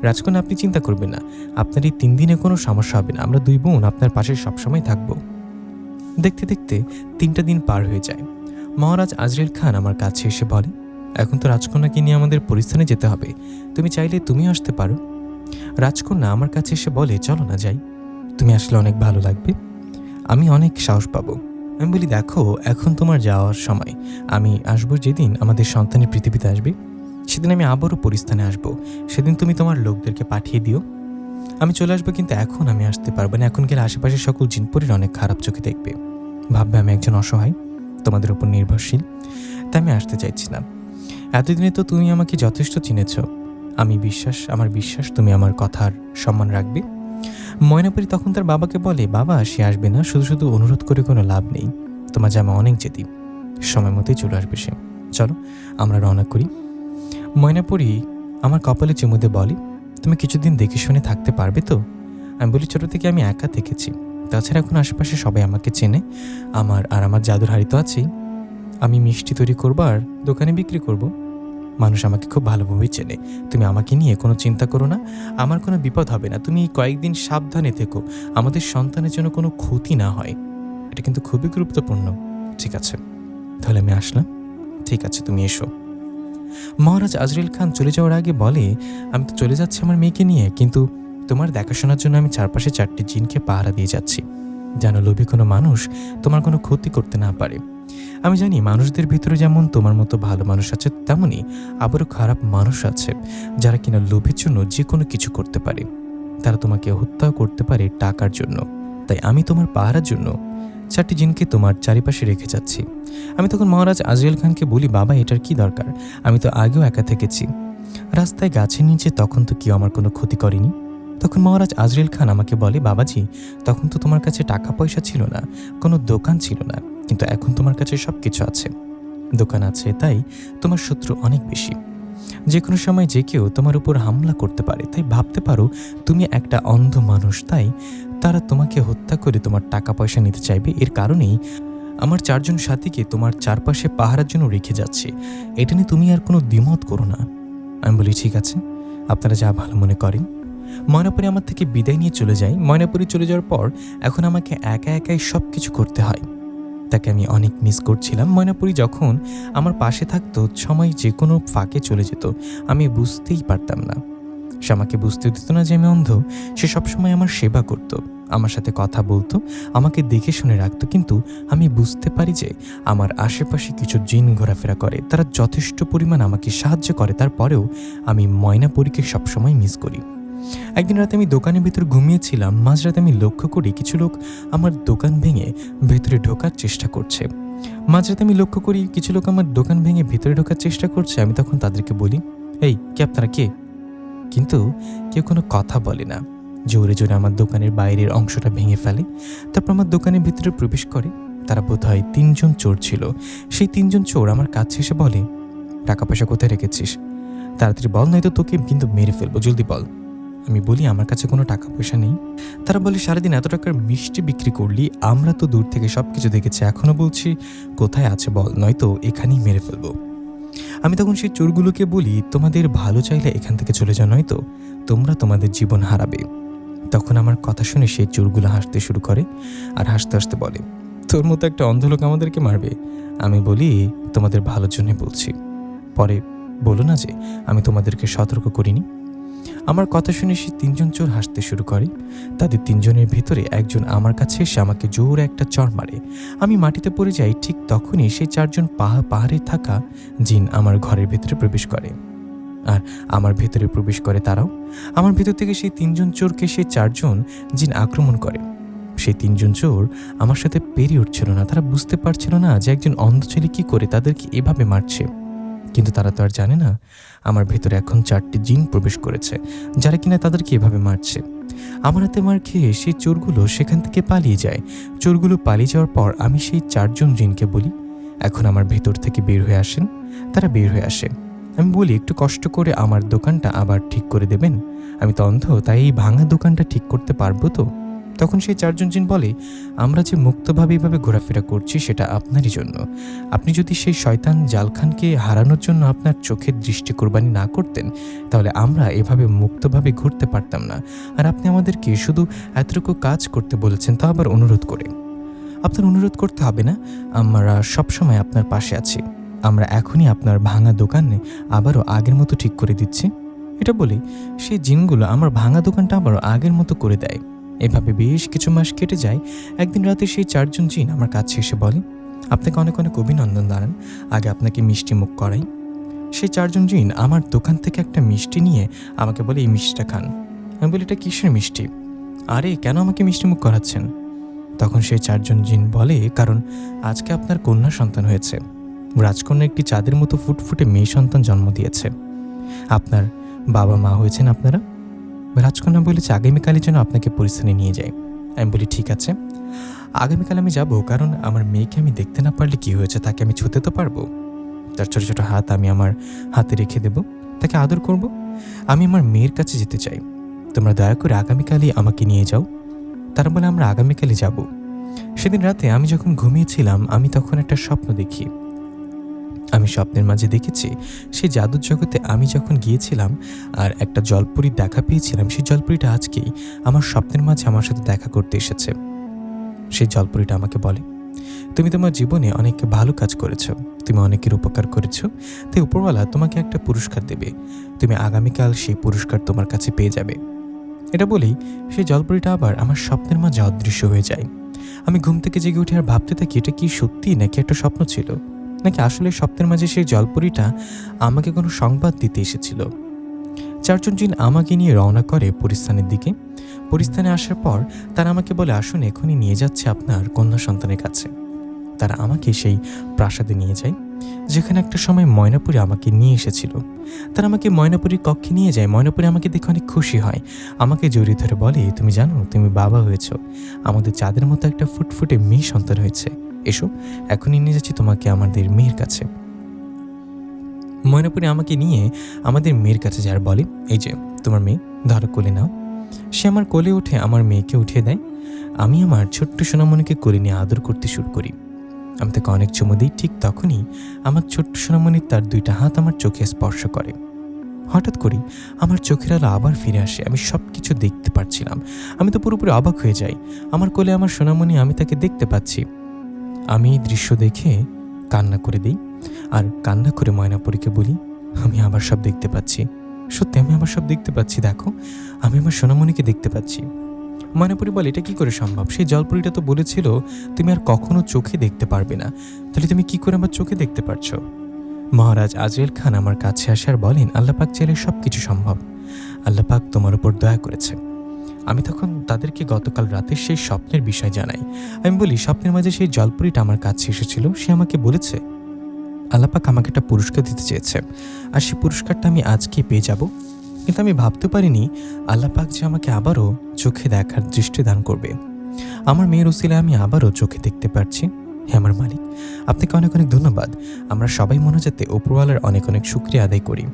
S1: রাজকন্যা, আপনি চিন্তা করবেন না, আপনার এই 3 দিনে কোনো সমস্যা হবে না। আমরা 2 বোন আপনার পাশে সবসময় থাকব। দেখতে দেখতে 3টা দিন পার হয়ে যায়। মহারাজ আজরাইল খান আমার কাছে এসে বলে, এখন তো রাজকন্যাকে নিয়ে আমাদের পরিস্থানে যেতে হবে, তুমি চাইলে তুমিও আসতে পারো। রাজকন্যা আমার কাছে এসে বলে, চলো না যাই, তুমি আসলে অনেক ভালো লাগবে, আমি অনেক সাহস পাবো। আমি বলি, দেখো, এখন তোমার যাওয়ার সময়। আমি আসবো যেদিন আমাদের সন্তানের পৃথিবীতে আসবে, সেদিন আমি আবারও পরিস্থানে আসবো। সেদিন তুমি তোমার লোকদেরকে পাঠিয়ে দিও, আমি চলে আসবো। কিন্তু এখন আমি আসতে পারবো না। এখন গেলে আশেপাশের সকল জিনপরীর অনেক খারাপ চোখে দেখবে, ভাববে আমি একজন অসহায়, তোমাদের উপর নির্ভরশীল, তাই আমি আসতে চাইছি না। এতদিনে তো তুমি আমাকে যথেষ্ট চিনেছ। আমার বিশ্বাস তুমি আমার কথার সম্মান রাখবে। ময়নাপুরী তখন তার বাবাকে বলে, বাবা, সে আসবে না, শুধু শুধু অনুরোধ করে কোনো লাভ নেই, তোমার জামা অনেক জেদি, সময় মতোই চলে আসবে সে, চলো আমরা রওনা করি। ময়নাপুরী আমার কপালে চুমু দিয়ে বলে, তুমি কিছুদিন দেখে শুনে থাকতে পারবে তো? আমি বলি, ছোট থেকে আমি একা থেকেছি, তাছাড়া এখন আশেপাশে সবাই আমাকে চেনে, আমার জাদুর হাড়ি তো আছেই। আমি মিষ্টি তৈরি করবো আর দোকানে বিক্রি করব, মানুষ আমাকে খুব ভালোভাবেই চেনে। তুমি আমাকে নিয়ে কোনো চিন্তা করো না, আমার কোনো বিপদ হবে না। তুমি কয়েকদিন সাবধানে থেকো, আমাদের সন্তানের জন্য কোনো ক্ষতি না হয়, এটা কিন্তু খুবই গুরুত্বপূর্ণ। ঠিক আছে, তাহলে আমি আসলাম। ঠিক আছে, তুমি এসো। মহারাজ আজরাইল খান চলে যাওয়ার আগে বলে, আমি তো চলে যাচ্ছি আমার মেয়েকে নিয়ে, কিন্তু তোমার দেখাশোনার জন্য আমি চারপাশে 4টি জিনকে পাহারা দিয়ে যাচ্ছি, যেন লোভী কোনো মানুষ তোমার কোনো ক্ষতি করতে না পারে। আমি জানি মানুষদের ভিতরে যেমন তোমার মতো ভালো মানুষ আছে, তেমনই আবারও খারাপ মানুষ আছে, যারা কিনা লোভের জন্য যে কোনো কিছু করতে পারে। তারা তোমাকে হত্যা করতে পারে টাকার জন্য। তাই আমি তোমার পাহারার জন্য 4টি জিনকে তোমার চারিপাশে রেখে যাচ্ছি। আমি তখন মহারাজ আজরাইল খানকে বলি, বাবা, এটার কি দরকার? আমি তো আগেও একা থেকেছি, রাস্তায় গাছের নিচে, তখন তো কেউ আমার কোনো ক্ষতি করেনি। তখন মহারাজ আজরাইল খান আমাকে বলে, বাবাজি, তখন তো তোমার কাছে টাকা পয়সা ছিল না, কোনো দোকান ছিল না, কিন্তু এখন তোমার কাছে সব কিছু আছে, দোকান আছে, তাই তোমার শত্রু অনেক বেশি। যে কোনো সময় যে কেউ তোমার উপর হামলা করতে পারে, তাই ভাবতে পারো তুমি একটা অন্ধ মানুষ, তাই তারা তোমাকে হত্যা করে তোমার টাকা পয়সা নিতে চাইবে। এর কারণেই আমার 4 জন সাথীকে তোমার চারপাশে পাহারার জন্য রেখে যাচ্ছে, এটা নিয়ে তুমি আর কোনো দ্বিমত করো না। আমি বলি, ঠিক আছে, আপনারা যা ভালো মনে করেন। ময়নাপুরী আমার থেকে বিদায় নিয়ে চলে যায়। ময়নাপুরী চলে যাওয়ার পর এখন আমাকে একা একাই সব কিছু করতে হয়। তাকে আমি অনেক মিস করছিলাম। ময়নাপুরী যখন আমার পাশে থাকতো, সময় যে কোনো ফাঁকে চলে যেত, আমি বুঝতেই পারতাম না। সে আমাকে বুঝতে দিত না যে আমি অন্ধ। সে সবসময় আমার সেবা করত। আমার সাথে কথা বলতো, আমাকে দেখে শুনে রাখতো, কিন্তু আমি বুঝতে পারি যে আমার আশেপাশে কিছু জিন ঘোরাফেরা করে। তারা যথেষ্ট পরিমাণ আমাকে সাহায্য করে, তারপরেও আমি ময়নাপরীকে সবসময় মিস করি। একদিন রাতে আমি দোকানের ভিতর ঘুমিয়েছিলাম। মাঝরাতে আমি লক্ষ্য করি কিছু লোক আমার দোকান ভেঙে ভেতরে ঢোকার চেষ্টা করছে। মাঝরাতে আমি লক্ষ্য করি কিছু লোক আমার দোকান ভেঙে ভেতরে ঢোকার চেষ্টা করছে। আমি তখন তাদেরকে বলি, এই কে, আপনারা কে? কিন্তু কেউ কোনো কথা বলে না। জোরে জোরে আমার দোকানের বাইরের অংশটা ভেঙে ফেলে, তারপর আমার দোকানের ভিতরে প্রবেশ করে। তারা বোধহয় 3জন চোর ছিল। সেই 3জন চোর আমার কাছে এসে বলে, টাকা পয়সা কোথায় রেখেছিস? তাড়াতাড়ি বল, নয়তো তোকে কিন্তু মেরে ফেলবো, জলদি বল। আমি বলি, আমার কাছে কোনো টাকা পয়সা নেই। তারা বলে, সারাদিন এত টাকার মিষ্টি বিক্রি করলি, আমরা তো দূর থেকে সব কিছু দেখেছি, এখনো বলছি কোথায় আছে বল, নয়তো এখানেই মেরে ফেলবো। আমি তখন সেই চোরগুলোকে বলি, তোমাদের ভালো চাইলে এখান থেকে চলে যাও, নয়তো তোমরা তোমাদের জীবন হারাবে। তখন আমার কথা শুনে সেই চোরগুলো হাসতে শুরু করে, আর হাসতে হাসতে বলে, তোর মতো একটা অন্ধ লোক আমাদেরকে মারবে? আমি বলি, তোমাদের ভালোর জন্য বলছি, পরে বলো না যে আমি তোমাদেরকে সতর্ক করিনি। আমার কথা শুনে সেই 3জন চোর হাসতে শুরু করে। তাদের 3জনের ভিতরে একজন আমার কাছে এসে আমাকে জোরে একটা চড় মারে। আমি মাটিতে পড়ে যাই। ঠিক তখনই সেই 4জন পাহাড়ে থাকা জিন আমার ঘরের ভিতরে প্রবেশ করে, আর আমার ভেতরে প্রবেশ করে তারাও। আমার ভেতর থেকে সেই 3জন চোরকে সেই 4জন জিন আক্রমণ করে। সেই 3জন চোর আমার সাথে পেরিয়ে উঠছিল না। তারা বুঝতে পারছিল না যে একজন অন্ধ ছেলে কি করে তাদেরকে এভাবে মারছে। কিন্তু তারা তো আর জানে না আমার ভেতরে এখন 4টি জিন প্রবেশ করেছে, যারা কিনা তাদেরকে এভাবে মারছে। আমার হাতে মার খেয়ে সেই চোরগুলো সেখান থেকে পালিয়ে যায়। চোরগুলো পালিয়ে যাওয়ার পর আমি সেই 4জন জিনকে বলি, এখন আমার ভেতর থেকে বের হয়ে আসেন। তারা বের হয়ে আসে। আমি বলি, একটু কষ্ট করে আমার দোকানটা আবার ঠিক করে দেবেন? আমি তো অন্ধ, তাই এই ভাঙা দোকানটা ঠিক করতে পারবো তো? তখন সেই 4জন জিন বলে, আমরা যে মুক্তভাবে এভাবে ঘোরাফেরা করছি সেটা আপনারই জন্য। আপনি যদি সেই শয়তান জালখানকে হারানোর জন্য আপনার চোখের দৃষ্টি কোরবানি না করতেন, তাহলে আমরা এভাবে মুক্তভাবে ঘুরতে পারতাম না। আর আপনি আমাদেরকে শুধু এতটুকু কাজ করতে বলেছেন, তা আবার অনুরোধ করে। আপনার অনুরোধ করতে হবে না, আমরা সবসময় আপনার পাশে আছি। আমরা এখনই আপনার ভাঙা দোকানে আবারও আগের মতো ঠিক করে দিচ্ছি। এটা বলে সেই জিনগুলো আমার ভাঙা দোকানটা আবারও আগের মতো করে দেয়। এভাবে বেশ কিছু মাস কেটে যায়। একদিন রাতে সেই 4জন জিন আমার কাছে এসে বলে, আপনাকে অনেক অনেক অভিনন্দন, দাঁড়ান, আগে আপনাকে মিষ্টি মুখ করাই। সেই 4জন জিন আমার দোকান থেকে একটা মিষ্টি নিয়ে আমাকে বলে, এই মিষ্টিটা খান। আমি বলি, এটা কিসের মিষ্টি? আরে কেন আমাকে মিষ্টি মুখ করাচ্ছেন? তখন সেই 4জন জিন বলে, কারণ আজকে আপনার কন্যা সন্তান হয়েছে। রাজকন্যা একটি চাঁদের মতো ফুটফুটে মেয়ে সন্তান জন্ম দিয়েছে। আপনার বাবা মা হয়েছেন আপনারা। রাজকন্যা বলেছে, আগামীকালের জন্য আপনাকে পরিস্থানে নিয়ে যাই। আমি বলি, ঠিক আছে, আগামীকাল আমি যাব, কারণ আমার মেয়েকে আমি দেখতে না পারলে কি হয়েছে, তাকে আমি ছুঁতে তো পারবো। তার ছোটো ছোটো হাত আমি আমার হাতে রেখে দেব, তাকে আদর করব। আমি আমার মেয়ের কাছে যেতে চাই, তোমরা দয়া করে আগামীকালই আমাকে নিয়ে যাও। তারা বলে, আমরা আগামীকালই যাব। সেদিন রাতে আমি যখন ঘুমিয়েছিলাম, আমি তখন একটা স্বপ্ন দেখি। আমি স্বপ্নের মাঝে দেখেছি সেই জাদুর জগতে আমি যখন গিয়েছিলাম আর একটা জলপরীর দেখা পেয়েছিলাম, সেই জলপরীটা আজকেই আমার স্বপ্নের মাঝে আমার সাথে দেখা করতে এসেছে। সেই জলপরীটা আমাকে বলে, তুমি তোমার জীবনে অনেক ভালো কাজ করেছো, তুমি অনেকের উপকার করেছো, তাই উপরওয়ালা তোমাকে একটা পুরস্কার দেবে। তুমি আগামীকাল সেই পুরস্কার তোমার কাছে পেয়ে যাবে। এটা বলেই সেই জলপরীটা আবার আমার স্বপ্নের মাঝে অদৃশ্য হয়ে যায়। আমি ঘুম থেকে জেগে উঠে আর ভাবতে থাকি, এটা কি সত্যি নাকি একটা স্বপ্ন ছিল, নাকি আসলে স্বপ্নের মাঝে সেই জলপরীটা আমাকে কোনো সংবাদ দিতে এসেছিল। 4জন জিন আমাকে নিয়ে রওনা করে পরিস্থানের দিকে। পরিস্থানে আসার পর তারা আমাকে বলে, আসুন, এখনই নিয়ে যাচ্ছে আপনার কন্যা সন্তানের কাছে। তারা আমাকে সেই প্রাসাদে নিয়ে যায়, যেখানে একটা সময় ময়নাপুরী আমাকে নিয়ে এসেছিল। তারা আমাকে ময়নাপুরীর কক্ষে নিয়ে যায়। ময়নাপুরী আমাকে দেখে অনেক খুশি হয়, আমাকে জড়িয়ে ধরে বলে, তুমি জানো তুমি বাবা হয়েছ, আমাদের চাঁদের মতো একটা ফুটফুটে মেয়ে সন্তান হয়েছে। এসো, এখনই নিয়ে যাচ্ছি তোমাকে আমাদের মেয়ের কাছে। ময়নাপুরী আমাকে নিয়ে আমাদের মেয়ের কাছে যার বলে, এই যে তোমার মেয়ে, ধরো কোলে নাও। সে আমার কোলে উঠে আমার মেয়েকে উঠিয়ে দেয়। আমি আমার ছোট্ট সোনামণিকে কোলে নিয়ে আদর করতে শুরু করি। আমি তাকে অনেক চুমু দিই। ঠিক তখনই আমার ছোট্ট সোনামণি তার 2টা হাত আমার চোখে স্পর্শ করে। হঠাৎ করেই আমার চোখের আলো আবার ফিরে আসে। আমি সব কিছু দেখতে পাচ্ছিলাম। আমি তো পুরোপুরি অবাক হয়ে যাই। আমার কোলে আমার সোনামণি, আমি তাকে দেখতে পাচ্ছি। আমি এই দৃশ্য দেখে কান্না করে দিই, আর কান্না করে ময়নাপুরীকে বলি, আমি আবার সব দেখতে পাচ্ছি, সত্যি আমি আবার সব দেখতে পাচ্ছি, দেখো আমি আমার সোনামণিকে দেখতে পাচ্ছি। ময়নাপুরী বলে, এটা কি করে সম্ভব? সেই জলপরীটা তো বলেছিল তুমি আর কখনো চোখে দেখতে পারবে না, তাহলে তুমি কি করে আমার চোখে দেখতে পারছো? মহারাজ আজরাইল খান আমার কাছে আসে আর বলেন, আল্লাহ পাক চাইলে সব কিছু সম্ভব। আল্লাহ পাক তোমার উপর দয়া করেছে। আমি তখন তাদেরকে গতকাল রাতের সেই স্বপ্নের বিষয় জানাই। আমি বলি, স্বপ্নের মাঝে সেই জলপরীটা আমার কাছে এসেছিল, সে আমাকে বলেছে আল্লাহ পাক আমাকে একটা পুরস্কার দিতে চেয়েছে, আর সেই পুরস্কারটা আমি আজকেই পেয়ে যাব। কিন্তু আমি ভাবতে পারিনি আল্লাহ পাক যে আমাকে আবারও চোখে দেখার দৃষ্টি দান করবে। আমার মেয়ের উসিলায় আমি আবারও চোখে দেখতে পারছি। হে আমার মালিক, আপনাকে অনেক অনেক ধন্যবাদ। আমরা সবাই মনোজাতে উপরওয়ালার অনেক অনেক শুকরিয়া আদায় করি।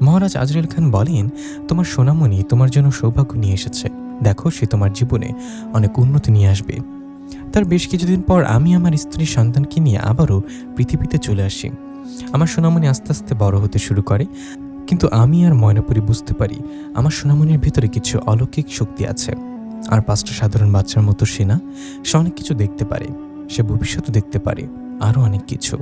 S1: মহারাজ আজরাইল খান বলেন, তোমার সোনামণি তোমার জন্য সৌভাগ্য নিয়ে এসেছে। দেখো, সে তোমার জীবনে অনেক উন্নতি নিয়ে আসবে। তার বেশ কিছুদিন পর আমি আমার স্ত্রীর সন্তানকে নিয়ে আবারও পৃথিবীতে চলে আসি। আমার সোনামণি আস্তে আস্তে বড় হতে শুরু করে, কিন্তু আমি আর ময়নাপুরী বুঝতে পারি আমার সোনামণির ভিতরে কিছু অলৌকিক শক্তি আছে। আর 5টা সাধারণ বাচ্চার মতো সে না, সে অনেক কিছু দেখতে পারে, সে ভবিষ্যৎ দেখতে পারে, আরও অনেক কিছু।